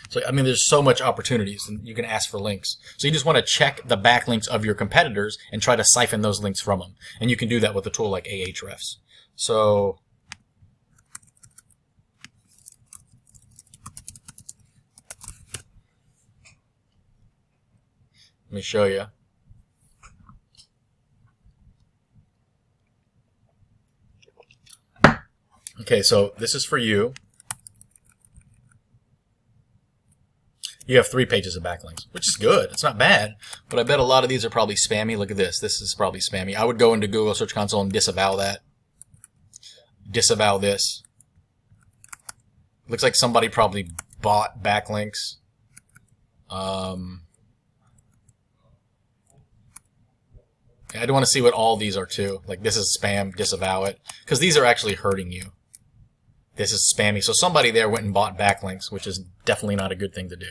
So, I mean, there's so much opportunities, and you can ask for links. So you just want to check the backlinks of your competitors and try to siphon those links from them. And you can do that with a tool like Ahrefs. So let me show you. Okay, so this is for you. You have 3 pages of backlinks, which is good. It's not bad, but I bet a lot of these are probably spammy. Look at this. This is probably spammy. I would go into Google Search Console and disavow that. Disavow this. Looks like somebody probably bought backlinks. I don't want to see what all these are too. Like this is spam, disavow it. Because these are actually hurting you. This is spammy. So somebody there went and bought backlinks, which is definitely not a good thing to do.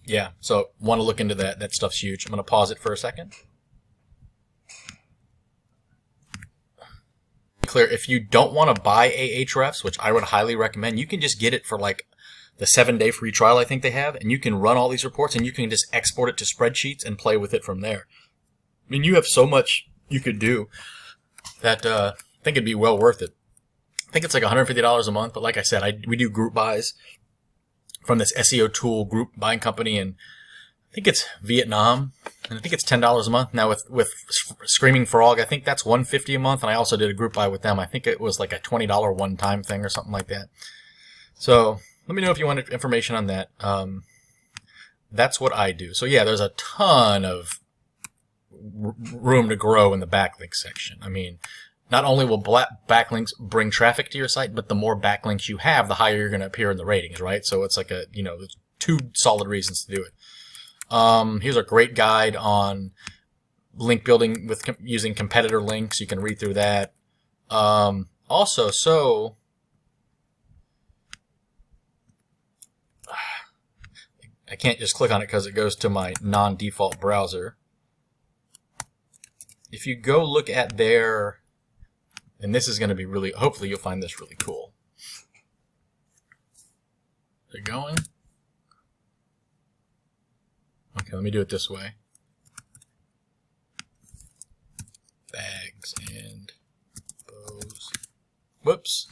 Yeah, so want to look into that. That stuff's huge. I'm going to pause it for a second. Clear, if you don't want to buy Ahrefs, which I would highly recommend, you can just get it for like the 7-day free trial I think they have, and you can run all these reports and you can just export it to spreadsheets and play with it from there. I mean, you have so much you could do that I think it'd be well worth it. I think it's like $150 a month, but like I said, we do group buys from this SEO tool group buying company, and I think it's Vietnam, and I think it's $10 a month. Now with Screaming Frog, I think that's $150 a month, and I also did a group buy with them. I think it was like a $20 one-time thing or something like that. So let me know if you want information on that. That's what I do. So yeah, there's a ton of room to grow in the backlink section. I mean, not only will backlinks bring traffic to your site, but the more backlinks you have, the higher you're going to appear in the ratings, right? So it's like there's 2 solid reasons to do it. Here's a great guide on link building with using competitor links. You can read through that. Also, so I can't just click on it because it goes to my non-default browser. If you go look at their, and this is going to be really, hopefully you'll find this really cool. They're going. Okay, let me do it this way. Bags and bows. Whoops.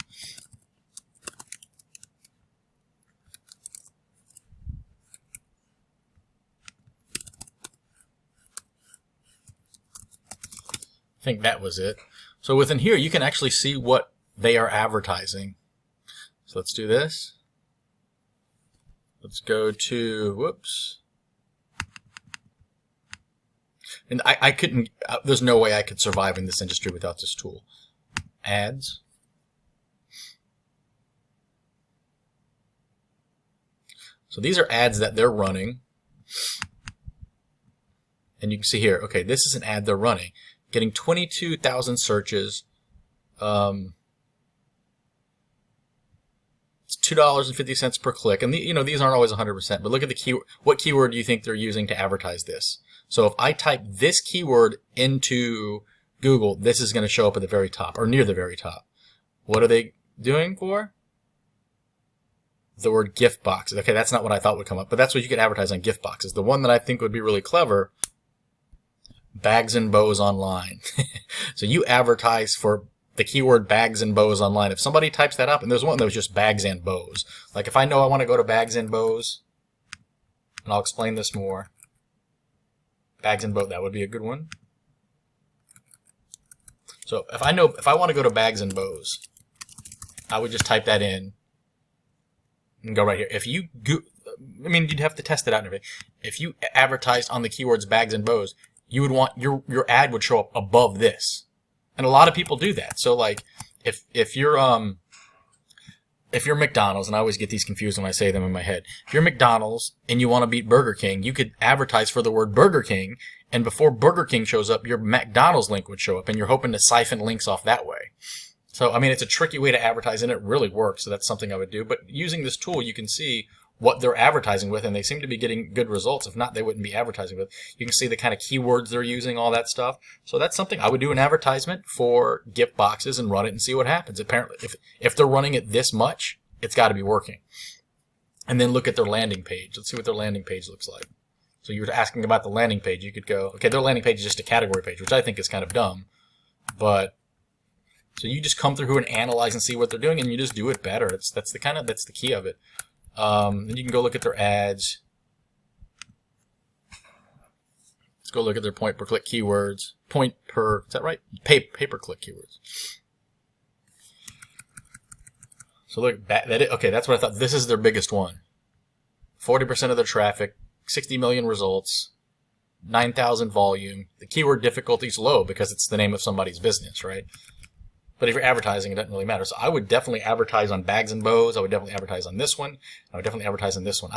I think that was it. So within here, you can actually see what they are advertising. So let's do this. Let's go to, whoops. And I couldn't, there's no way I could survive in this industry without this tool. Ads. So these are ads that they're running. And you can see here, okay, this is an ad they're running. Getting 22,000 searches. It's $2.50 per click. And these aren't always 100%, but look at the keyword. What keyword do you think they're using to advertise this? So if I type this keyword into Google, this is going to show up at the very top or near the very top. What are they doing for? The word gift boxes. Okay, that's not what I thought would come up, but that's what you could advertise on gift boxes. The one that I think would be really clever, Bags and Bows online. So you advertise for the keyword bags and bows online. If somebody types that up, and there's one that was just bags and bows. Like if I know I want to go to bags and bows, and I'll explain this more. Bags and bows, that would be a good one. So if I want to go to bags and bows, I would just type that in and go right here. If you go, I mean, you'd have to test it out and everything. If you advertised on the keywords bags and bows, you would want your ad would show up above this. And a lot of people do that. So like if you're McDonald's, and I always get these confused when I say them in my head. If you're McDonald's and you want to beat Burger King, you could advertise for the word Burger King, and before Burger King shows up, your McDonald's link would show up, and you're hoping to siphon links off that way. So, I mean, it's a tricky way to advertise, and it really works, so that's something I would do. But using this tool, you can see what they're advertising with, and they seem to be getting good results. If not, they wouldn't be advertising with. You can see the kind of keywords they're using, all that stuff. So that's something I would do an advertisement for gift boxes and run it and see what happens. Apparently, if they're running it this much, it's got to be working. And then look at their landing page. Let's see what their landing page looks like. So you were asking about the landing page. You could go, okay, their landing page is just a category page, which I think is kind of dumb. But so you just come through and analyze and see what they're doing, and you just do it better. That's the key of it. Then you can go look at their ads. Let's go look at their point per click keywords. Is that right? Pay per click keywords. So look, okay, that's what I thought. This is their biggest one. 40% of their traffic, 60 million results, 9,000 volume. The keyword difficulty is low because it's the name of somebody's business, right? But if you're advertising, it doesn't really matter. So I would definitely advertise on bags and bows. I would definitely advertise on this one. I would definitely advertise on this one.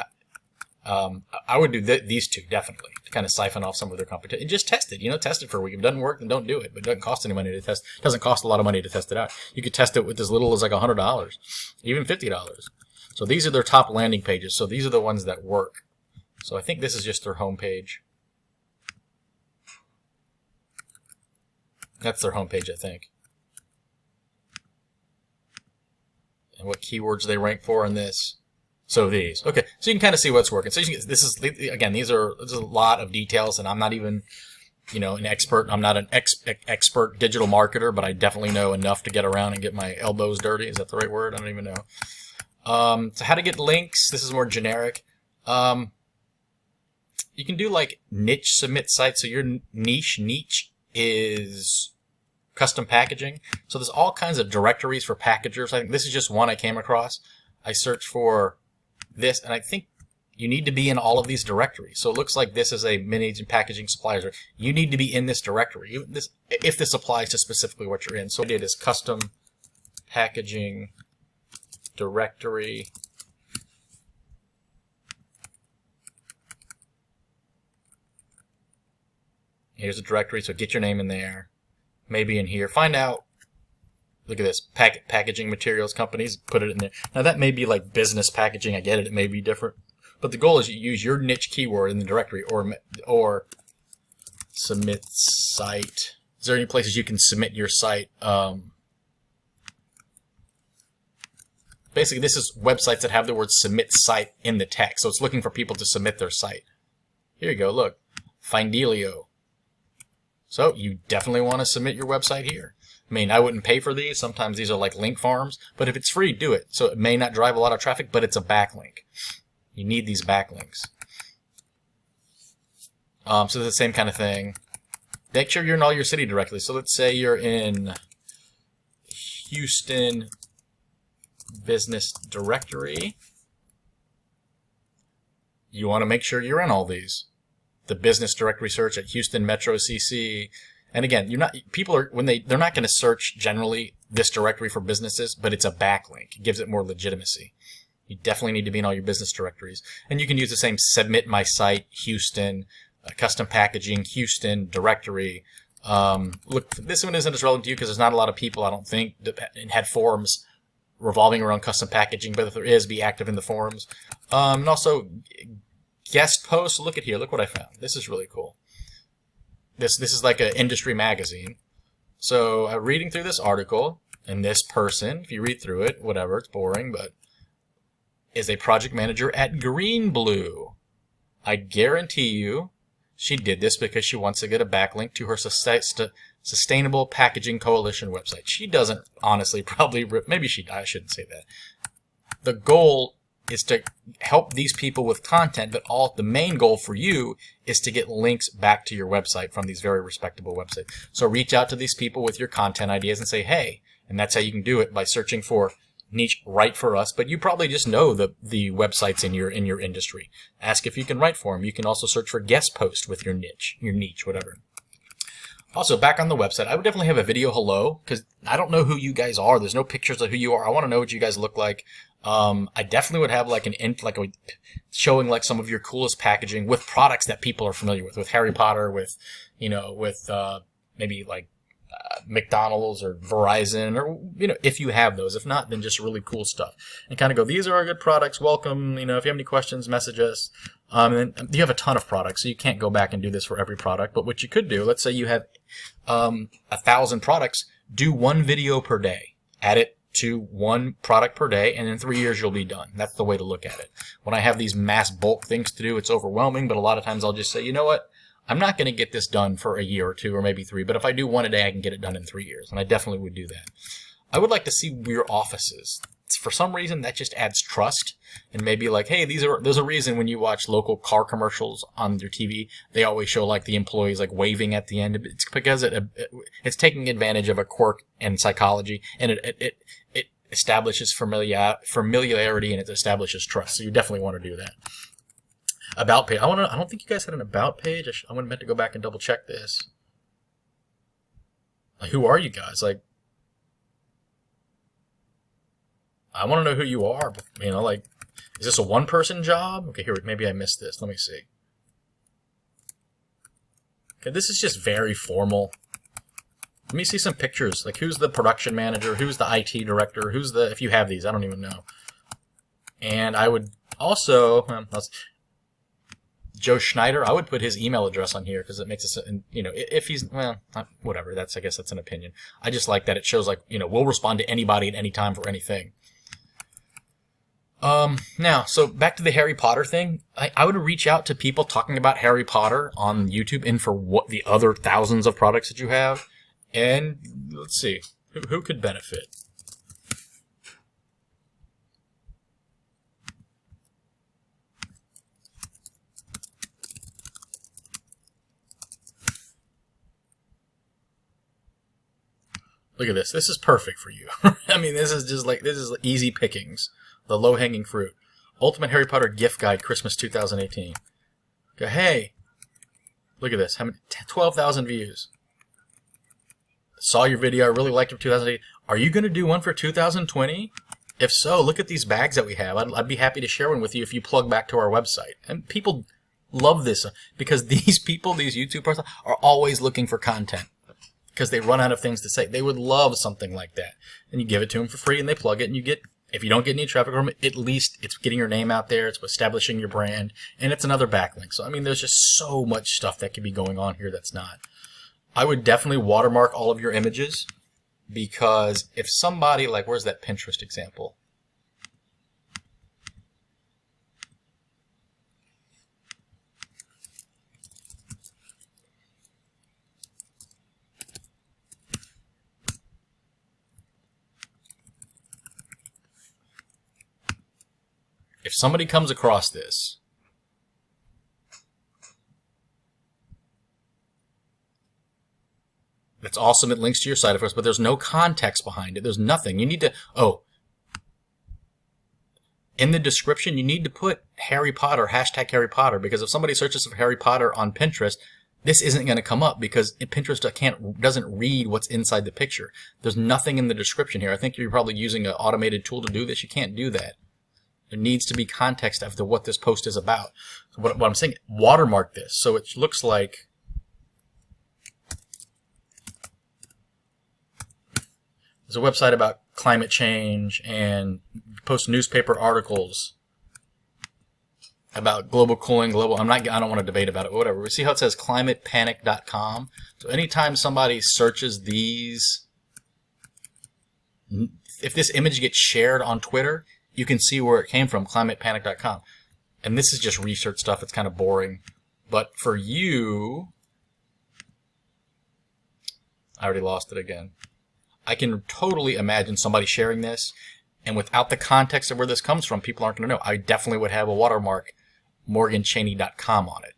I would do these two, definitely, to kind of siphon off some of their competition. And just test it. Test it for a week. If it doesn't work, then don't do it. But it doesn't cost any money to test. It doesn't cost a lot of money to test it out. You could test it with as little as like $100, even $50. So these are their top landing pages. So these are the ones that work. So I think this is just their home page. That's their home page, I think. And what keywords they rank for in this. So these. Okay, so you can kind of see what's working. So this is, again, this is a lot of details, and I'm not even, an expert. I'm not an expert digital marketer, but I definitely know enough to get around and get my elbows dirty. Is that the right word? I don't even know. So how to get links. This is more generic. You can do like niche submit sites. So your niche is custom packaging. So there's all kinds of directories for packagers. I think this is just one I came across. I searched for this, and I think you need to be in all of these directories. So it looks like this is a mini packaging suppliers. You need to be in this directory, if this applies to specifically what you're in. So what I did is custom packaging directory. Here's a directory, so get your name in there. Maybe in here. Find out. Look at this. Packaging materials companies. Put it in there. Now that may be like business packaging. I get it. It may be different. But the goal is you use your niche keyword in the directory or submit site. Is there any places you can submit your site? Basically, this is websites that have the word submit site in the text. So it's looking for people to submit their site. Here you go. Look. Findelio. So you definitely want to submit your website here. I mean, I wouldn't pay for these. Sometimes these are like link farms. But if it's free, do it. So it may not drive a lot of traffic, but it's a backlink. You need these backlinks. So it's the same kind of thing. Make sure you're in all your city directly. So let's say you're in Houston Business Directory. You want to make sure you're in all these. The business directory search at Houston Metro CC. And again, they're not going to search generally this directory for businesses, but it's a backlink. It gives it more legitimacy. You definitely need to be in all your business directories. And you can use the same submit my site, Houston, custom packaging, Houston directory. Look, this one isn't as relevant to you because there's not a lot of people, I don't think, that had forums revolving around custom packaging, but if there is, be active in the forums. And also, guest posts. Look at here. Look what I found. This is really cool. This is like an industry magazine. So I'm reading through this article, and this person, if you read through it, whatever, it's boring, but is a project manager at Greenblue. I guarantee you she did this because she wants to get a backlink to her Sustainable Packaging Coalition website. She doesn't honestly probably, maybe I shouldn't say that. The goal is to help these people with content, but the main goal for you is to get links back to your website from these very respectable websites. So reach out to these people with your content ideas and say, hey, and that's how you can do it, by searching for niche write for us, but you probably just know the websites in your industry. Ask if you can write for them. You can also search for guest post with your niche, whatever. Also, back on the website, I would definitely have a video hello, because I don't know who you guys are. There's no pictures of who you are. I want to know what you guys look like. I definitely would have showing like some of your coolest packaging with products that people are familiar with Harry Potter, with maybe like McDonald's or Verizon, or if you have those. If not, then just really cool stuff, and kind of go, these are our good products, welcome, if you have any questions, message us. And you have a ton of products, so you can't go back and do this for every product, but what you could do, let's say you have 1,000 products, do one video per day, add it to one product per day, and in 3 years you'll be done. That's the way to look at it. When I have these mass bulk things to do, it's overwhelming, but a lot of times I'll just say, you know what, I'm not going to get this done for a year or two or maybe 3, but if I do one a day, I can get it done in 3 years, and I definitely would do that. I would like to see your offices. For some reason, that just adds trust, and maybe like, hey, there's a reason when you watch local car commercials on your TV, they always show like the employees like waving at the end. It's because it's taking advantage of a quirk in psychology, and it establishes familiarity, and it establishes trust. So you definitely want to do that. About page. I don't think you guys had an about page. I meant to go back and double check this. Like, who are you guys? Like, I want to know who you are. Like, is this a one-person job? Okay, here, maybe I missed this. Let me see. Okay, this is just very formal. Let me see some pictures. Like, who's the production manager? Who's the IT director? If you have these, I don't even know. And I would also, Joe Schneider, I would put his email address on here because it makes us, if he's, whatever, I guess that's an opinion. I just like that it shows like, we'll respond to anybody at any time for anything. Now, so back to the Harry Potter thing. I would reach out to people talking about Harry Potter on YouTube and for what the other thousands of products that you have. And let's see, who could benefit? Look at this. This is perfect for you. I mean, this is easy pickings. The low-hanging fruit. Ultimate Harry Potter Gift Guide, Christmas 2018. Go, hey, look at this. How many? 12,000 views. Saw your video. I really liked it for 2008. Are you going to do one for 2020? If so, look at these bags that we have. I'd be happy to share one with you if you plug back to our website. And people love this because these people, these YouTube persons, are always looking for content because they run out of things to say. They would love something like that. And you give it to them for free, and they plug it, and you get, if you don't get any traffic from it, at least it's getting your name out there, it's establishing your brand, and it's another backlink. So, I mean, there's just so much stuff that could be going on here that's not. I would definitely watermark all of your images, because if somebody, like, where's that Pinterest example? If somebody comes across this, that's awesome. It links to your site, of course, but there's no context behind it. There's nothing. You need to, in the description, you need to put Harry Potter, hashtag Harry Potter, because if somebody searches for Harry Potter on Pinterest, this isn't going to come up because Pinterest doesn't read what's inside the picture. There's nothing in the description here. I think you're probably using an automated tool to do this. You can't do that. There needs to be context as to what this post is about. So what I'm saying, watermark this so it looks like there's a website about climate change and post newspaper articles about global cooling, I don't want to debate about it, whatever. We see how it says climatepanic.com. So anytime somebody searches these, if this image gets shared on Twitter, you can see where it came from, climatepanic.com. And this is just research stuff. It's kind of boring. But for you, I already lost it again. I can totally imagine somebody sharing this And without the context of where this comes from, people aren't going to know. I definitely would have a watermark morganchaney.com on it.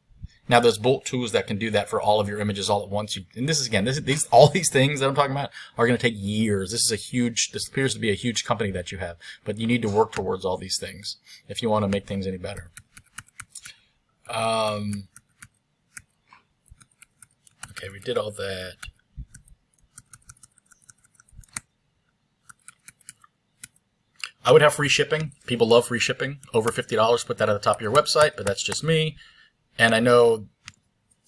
Now, there's bulk tools that can do that for all of your images all at once. And this is, again, all these things that I'm talking about are going to take years. This appears to be a huge company that you have, but you need to work towards all these things if you want to make things any better. Okay, we did all that. I would have free shipping. People love free shipping. Over $50, put that at the top of your website, but that's just me. And I know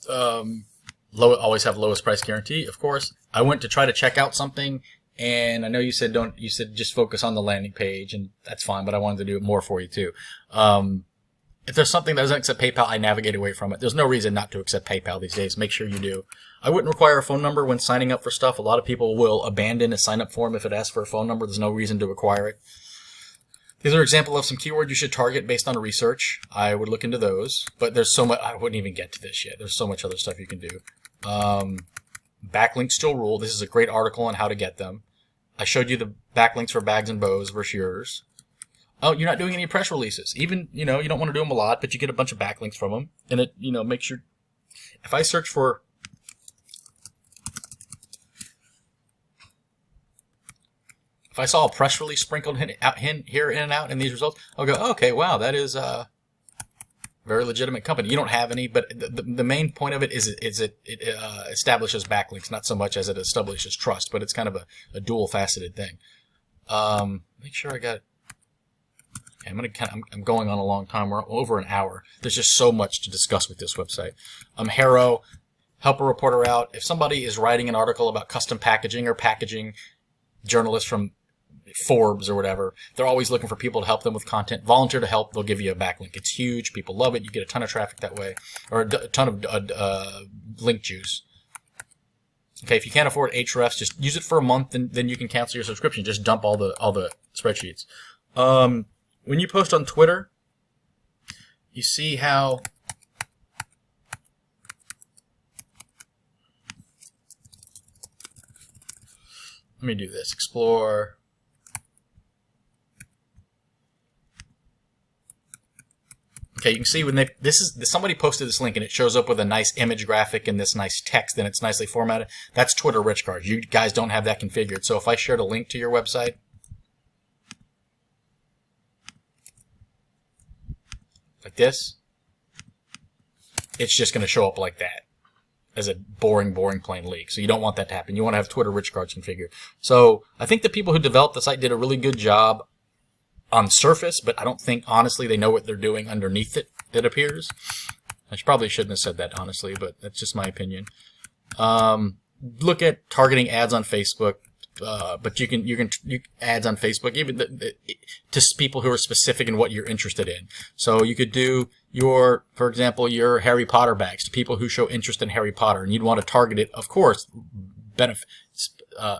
always have lowest price guarantee, of course. I went to try to check out something, and I know you said just focus on the landing page, and that's fine, but I wanted to do it more for you too. If there's something that doesn't accept PayPal, I navigate away from it. There's no reason not to accept PayPal these days. Make sure you do. I wouldn't require a phone number when signing up for stuff. A lot of people will abandon a sign-up form if it asks for a phone number. There's no reason to require it. These are examples of some keywords you should target based on research. I would look into those, but there's so much. I wouldn't even get to this yet. There's so much other stuff you can do. Backlinks still rule. This is a great article on how to get them. I showed you the backlinks for bags and bows versus yours. Oh, you're not doing any press releases. Even, you don't want to do them a lot, but you get a bunch of backlinks from them. And it, makes your, if I search for, if I saw a press release sprinkled here in and out in these results, I'll go, oh, okay, wow, that is a very legitimate company. You don't have any, but the main point of it is it establishes backlinks, not so much as it establishes trust, but it's kind of a dual-faceted thing. Make sure I got it. I'm going on a long time. We're over an hour. There's just so much to discuss with this website. Harrow, help a reporter out. If somebody is writing an article about custom packaging or packaging, journalists from Forbes or whatever, they're always looking for people to help them with content. Volunteer to help. They'll give you a backlink. It's huge. People love it. You get a ton of traffic that way, or a ton of link juice. Okay, if you can't afford Hrefs, just use it for a month, and then you can cancel your subscription. Just dump all the spreadsheets. When you post on Twitter, you see how let me do this. Explore. Okay, you can see when somebody posted this link and it shows up with a nice image graphic and this nice text and it's nicely formatted. That's Twitter rich cards. You guys don't have that configured. So if I shared a link to your website, like this, it's just going to show up like that as a boring plain link. So you don't want that to happen. You want to have Twitter rich cards configured. So I think the people who developed the site did a really good job on surface, but I don't think, honestly, they know what they're doing underneath it appears. I probably shouldn't have said that, honestly, but that's just my opinion. Look at targeting ads on Facebook. But you can ads on Facebook even to people who are specific in what you're interested in. So you could do for example, your Harry Potter bags to people who show interest in Harry Potter, and you'd want to target it, of course, a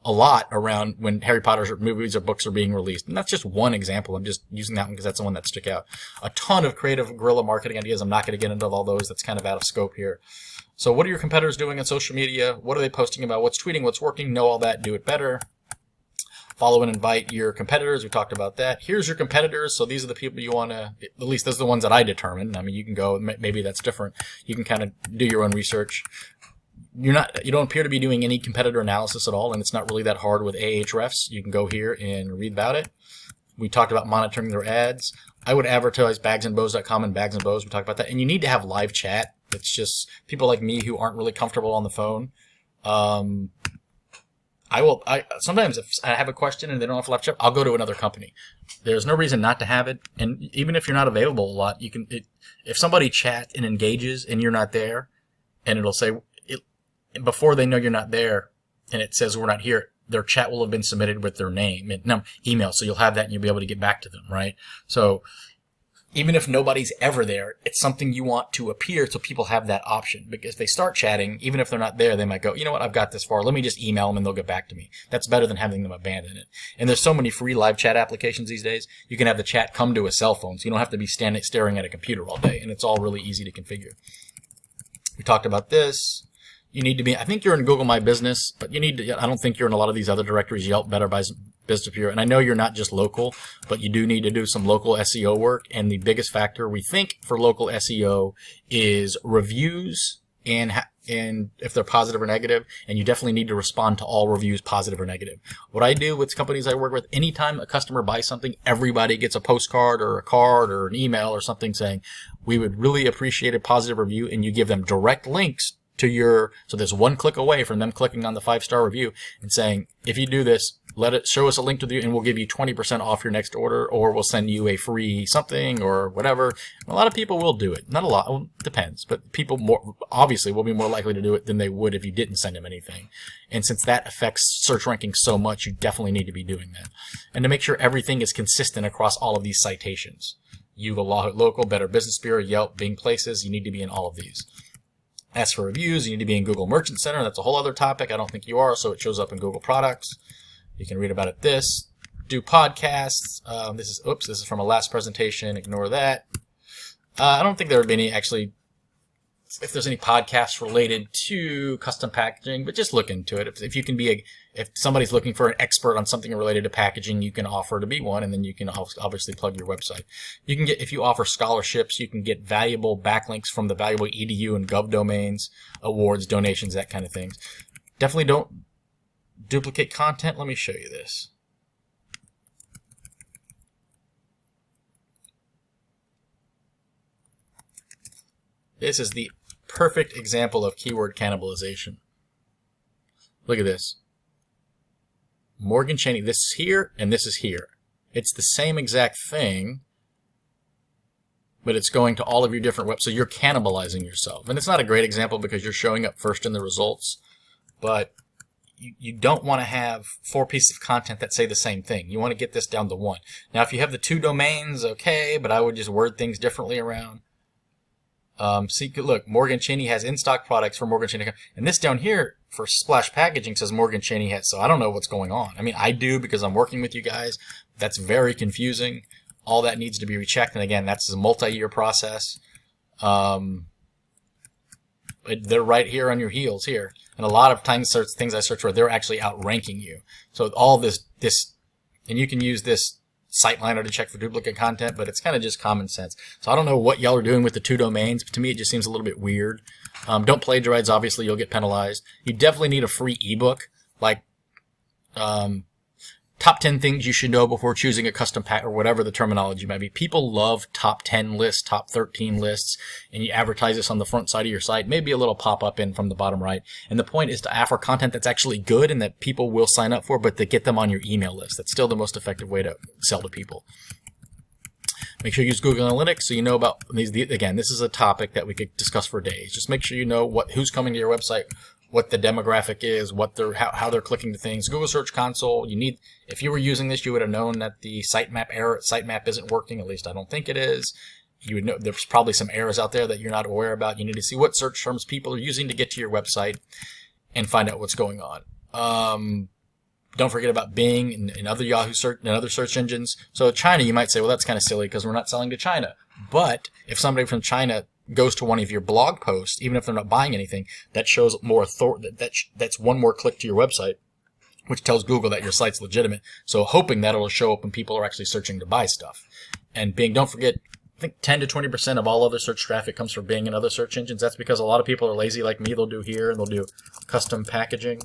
lot around when Harry Potter's movies or books are being released. And that's just one example. I'm just using that one because that's the one that stuck out. A ton of creative guerrilla marketing ideas. I'm not going to get into all those. That's kind of out of scope here. So what are your competitors doing on social media? What are they posting about? What's tweeting? What's working? Know all that. Do it better. Follow and invite your competitors. We talked about that. Here's your competitors. So these are the people you want to, at least those are the ones that I determined. I mean, you can go, maybe that's different. You can kind of do your own research. You don't appear to be doing any competitor analysis at all, and it's not really that hard with Ahrefs. You can go here and read about it. We talked about monitoring their ads. I would advertise bagsandbows.com and Bags and Bows. We talked about that. And you need to have live chat. It's just people like me who aren't really comfortable on the phone. Sometimes if I have a question and they don't have live chat, I'll go to another company. There's no reason not to have it. And even if you're not available a lot, if somebody chats and engages and you're not there, and it'll say, before they know you're not there, and it says we're not here, their chat will have been submitted with their name and email. So you'll have that and you'll be able to get back to them, right? So even if nobody's ever there, it's something you want to appear so people have that option. Because if they start chatting, even if they're not there, they might go, you know what, I've got this far. Let me just email them and they'll get back to me. That's better than having them abandon it. And there's so many free live chat applications these days. You can have the chat come to a cell phone, so you don't have to be staring at a computer all day. And it's all really easy to configure. We talked about this. You need to be, I think you're in Google My Business, but I don't think you're in a lot of these other directories, Yelp, Better Business Bureau. And I know you're not just local, but you do need to do some local SEO work. And the biggest factor we think for local SEO is reviews and if they're positive or negative. And you definitely need to respond to all reviews, positive or negative. What I do with companies I work with, anytime a customer buys something, everybody gets a postcard or a card or an email or something saying, we would really appreciate a positive review. And you give them direct links to so there's one click away from them clicking on the 5-star review and saying, if you do this, show us a link to the, and we'll give you 20% off your next order, or we'll send you a free something or whatever. And a lot of people will do it. Not a lot. Well, depends, but people obviously will be more likely to do it than they would if you didn't send them anything. And since that affects search ranking so much, you definitely need to be doing that. And to make sure everything is consistent across all of these citations. Google Local, Better Business Bureau, Yelp, Bing Places, you need to be in all of these. As for reviews, you need to be in Google Merchant Center. That's a whole other topic. I don't think you are, so it shows up in Google Products. You can read about it. Do podcasts. This is from a last presentation. Ignore that. I don't think there would be any actually, if there's any podcasts related to custom packaging, but just look into it. If you can be if somebody's looking for an expert on something related to packaging, you can offer to be one, and then you can obviously plug your website. You can if you offer scholarships, you can get valuable backlinks from the valuable edu and gov domains, awards, donations, that kind of things. Definitely don't duplicate content. Let me show you this. This is the perfect example of keyword cannibalization. Look at this. Morgan Chaney, this is here and this is here. It's the same exact thing, but it's going to all of your different websites. So you're cannibalizing yourself. And it's not a great example because you're showing up first in the results, but you don't want to have 4 pieces of content that say the same thing. You want to get this down to 1. Now, if you have the 2 domains, okay, but I would just word things differently around. Look, Morgan Chaney has in-stock products for Morgan Chaney. And this down here for Splash Packaging says Morgan Chaney has. So I don't know what's going on. I mean, I do because I'm working with you guys. That's very confusing. All that needs to be rechecked. And again, that's a multi-year process. They're right here on your heels here. And a lot of times things I search for, they're actually outranking you. So all this, and you can use this SiteLiner to check for duplicate content, but it's kind of just common sense. So I don't know what y'all are doing with the 2 domains, but to me it just seems a little bit weird. Don't plagiarize, obviously you'll get penalized. You definitely need a free ebook, like top 10 things you should know before choosing a custom pack, or whatever the terminology might be. People love top 10 lists, top 13 lists, and you advertise this on the front side of your site, maybe a little pop-up in from the bottom right. And the point is to offer content that's actually good and that people will sign up for, but to get them on your email list. That's still the most effective way to sell to people. Make sure you use Google Analytics so you know about these. Again, this is a topic that we could discuss for days. Just make sure you know who's coming to your website, what the demographic is, how they're clicking to things. Google Search Console, if you were using this, you would have known that the sitemap isn't working. At least I don't think it is. You would know there's probably some errors out there that you're not aware about. You need to see what search terms people are using to get to your website and find out what's going on. Don't forget about Bing and other Yahoo search and other search engines. So China, you might say, well, that's kind of silly because we're not selling to China. But if somebody from China goes to one of your blog posts, even if they're not buying anything, that shows more authority. That's one more click to your website, which tells Google that your site's legitimate. So hoping that it'll show up when people are actually searching to buy stuff. And Bing, don't forget, I think 10 to 20% of all other search traffic comes from Bing and other search engines. That's because a lot of people are lazy like me. They'll do here and they'll do custom packaging.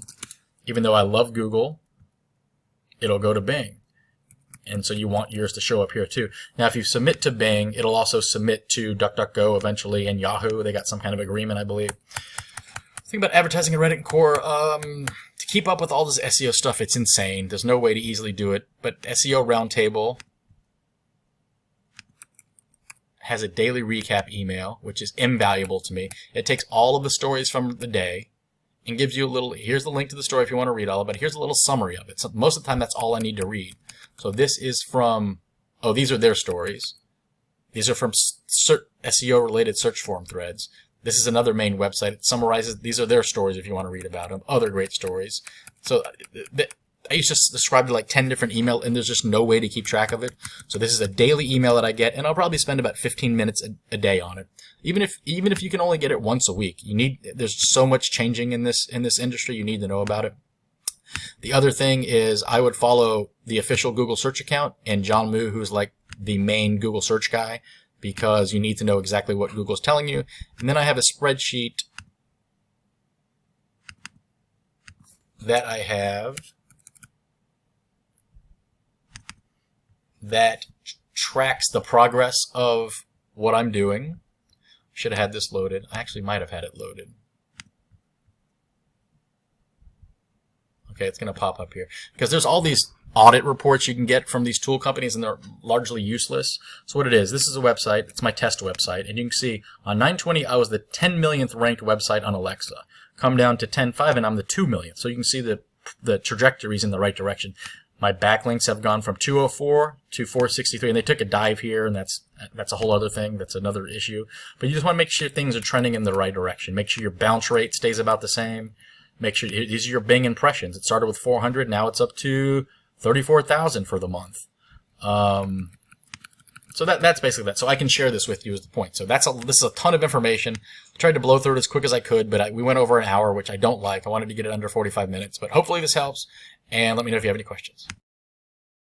Even though I love Google, it'll go to Bing. And so you want yours to show up here too. Now, if you submit to Bing, it'll also submit to DuckDuckGo eventually and Yahoo. They got some kind of agreement, I believe. Think about advertising in Reddit and Core. To keep up with all this SEO stuff, it's insane. There's no way to easily do it. But SEO Roundtable has a daily recap email, which is invaluable to me. It takes all of the stories from the day and gives you a little, here's the link to the story if you want to read all of it. Here's a little summary of it. So most of the time, that's all I need to read. So this is from, these are their stories. These are from SEO-related search forum threads. This is another main website. It summarizes, these are their stories if you want to read about them. Other great stories. So I used to describe to like 10 different email, and there's just no way to keep track of it. So this is a daily email that I get, and I'll probably spend about 15 minutes a day on it. Even if you can only get it once a week, there's so much changing in this industry, you need to know about it. The other thing is I would follow the official Google search account and John Moo, who's like the main Google search guy, because you need to know exactly what Google's telling you. And then I have a spreadsheet that I have that tracks the progress of what I'm doing. Should have had this loaded. I actually might have had it loaded. Okay, it's going to pop up here because there's all these audit reports you can get from these tool companies, and they're largely useless. So what it is, this is a website. It's my test website, and you can see on 9/20 I was the 10 millionth ranked website on Alexa. Come down to 10/5 and I'm the 2 millionth. So you can see the trajectories in the right direction. My backlinks have gone from 204 to 463, and they took a dive here, and that's a whole other thing. That's another issue. But you just want to make sure things are trending in the right direction. Make sure your bounce rate stays about the same. Make sure these are your Bing impressions. It started with 400, now it's up to 34,000 for the month. So that's basically that. So I can share this with you is the point. So this is a ton of information. I tried to blow through it as quick as I could, but we went over an hour, which I don't like. I wanted to get it under 45 minutes, but hopefully this helps. And let me know if you have any questions.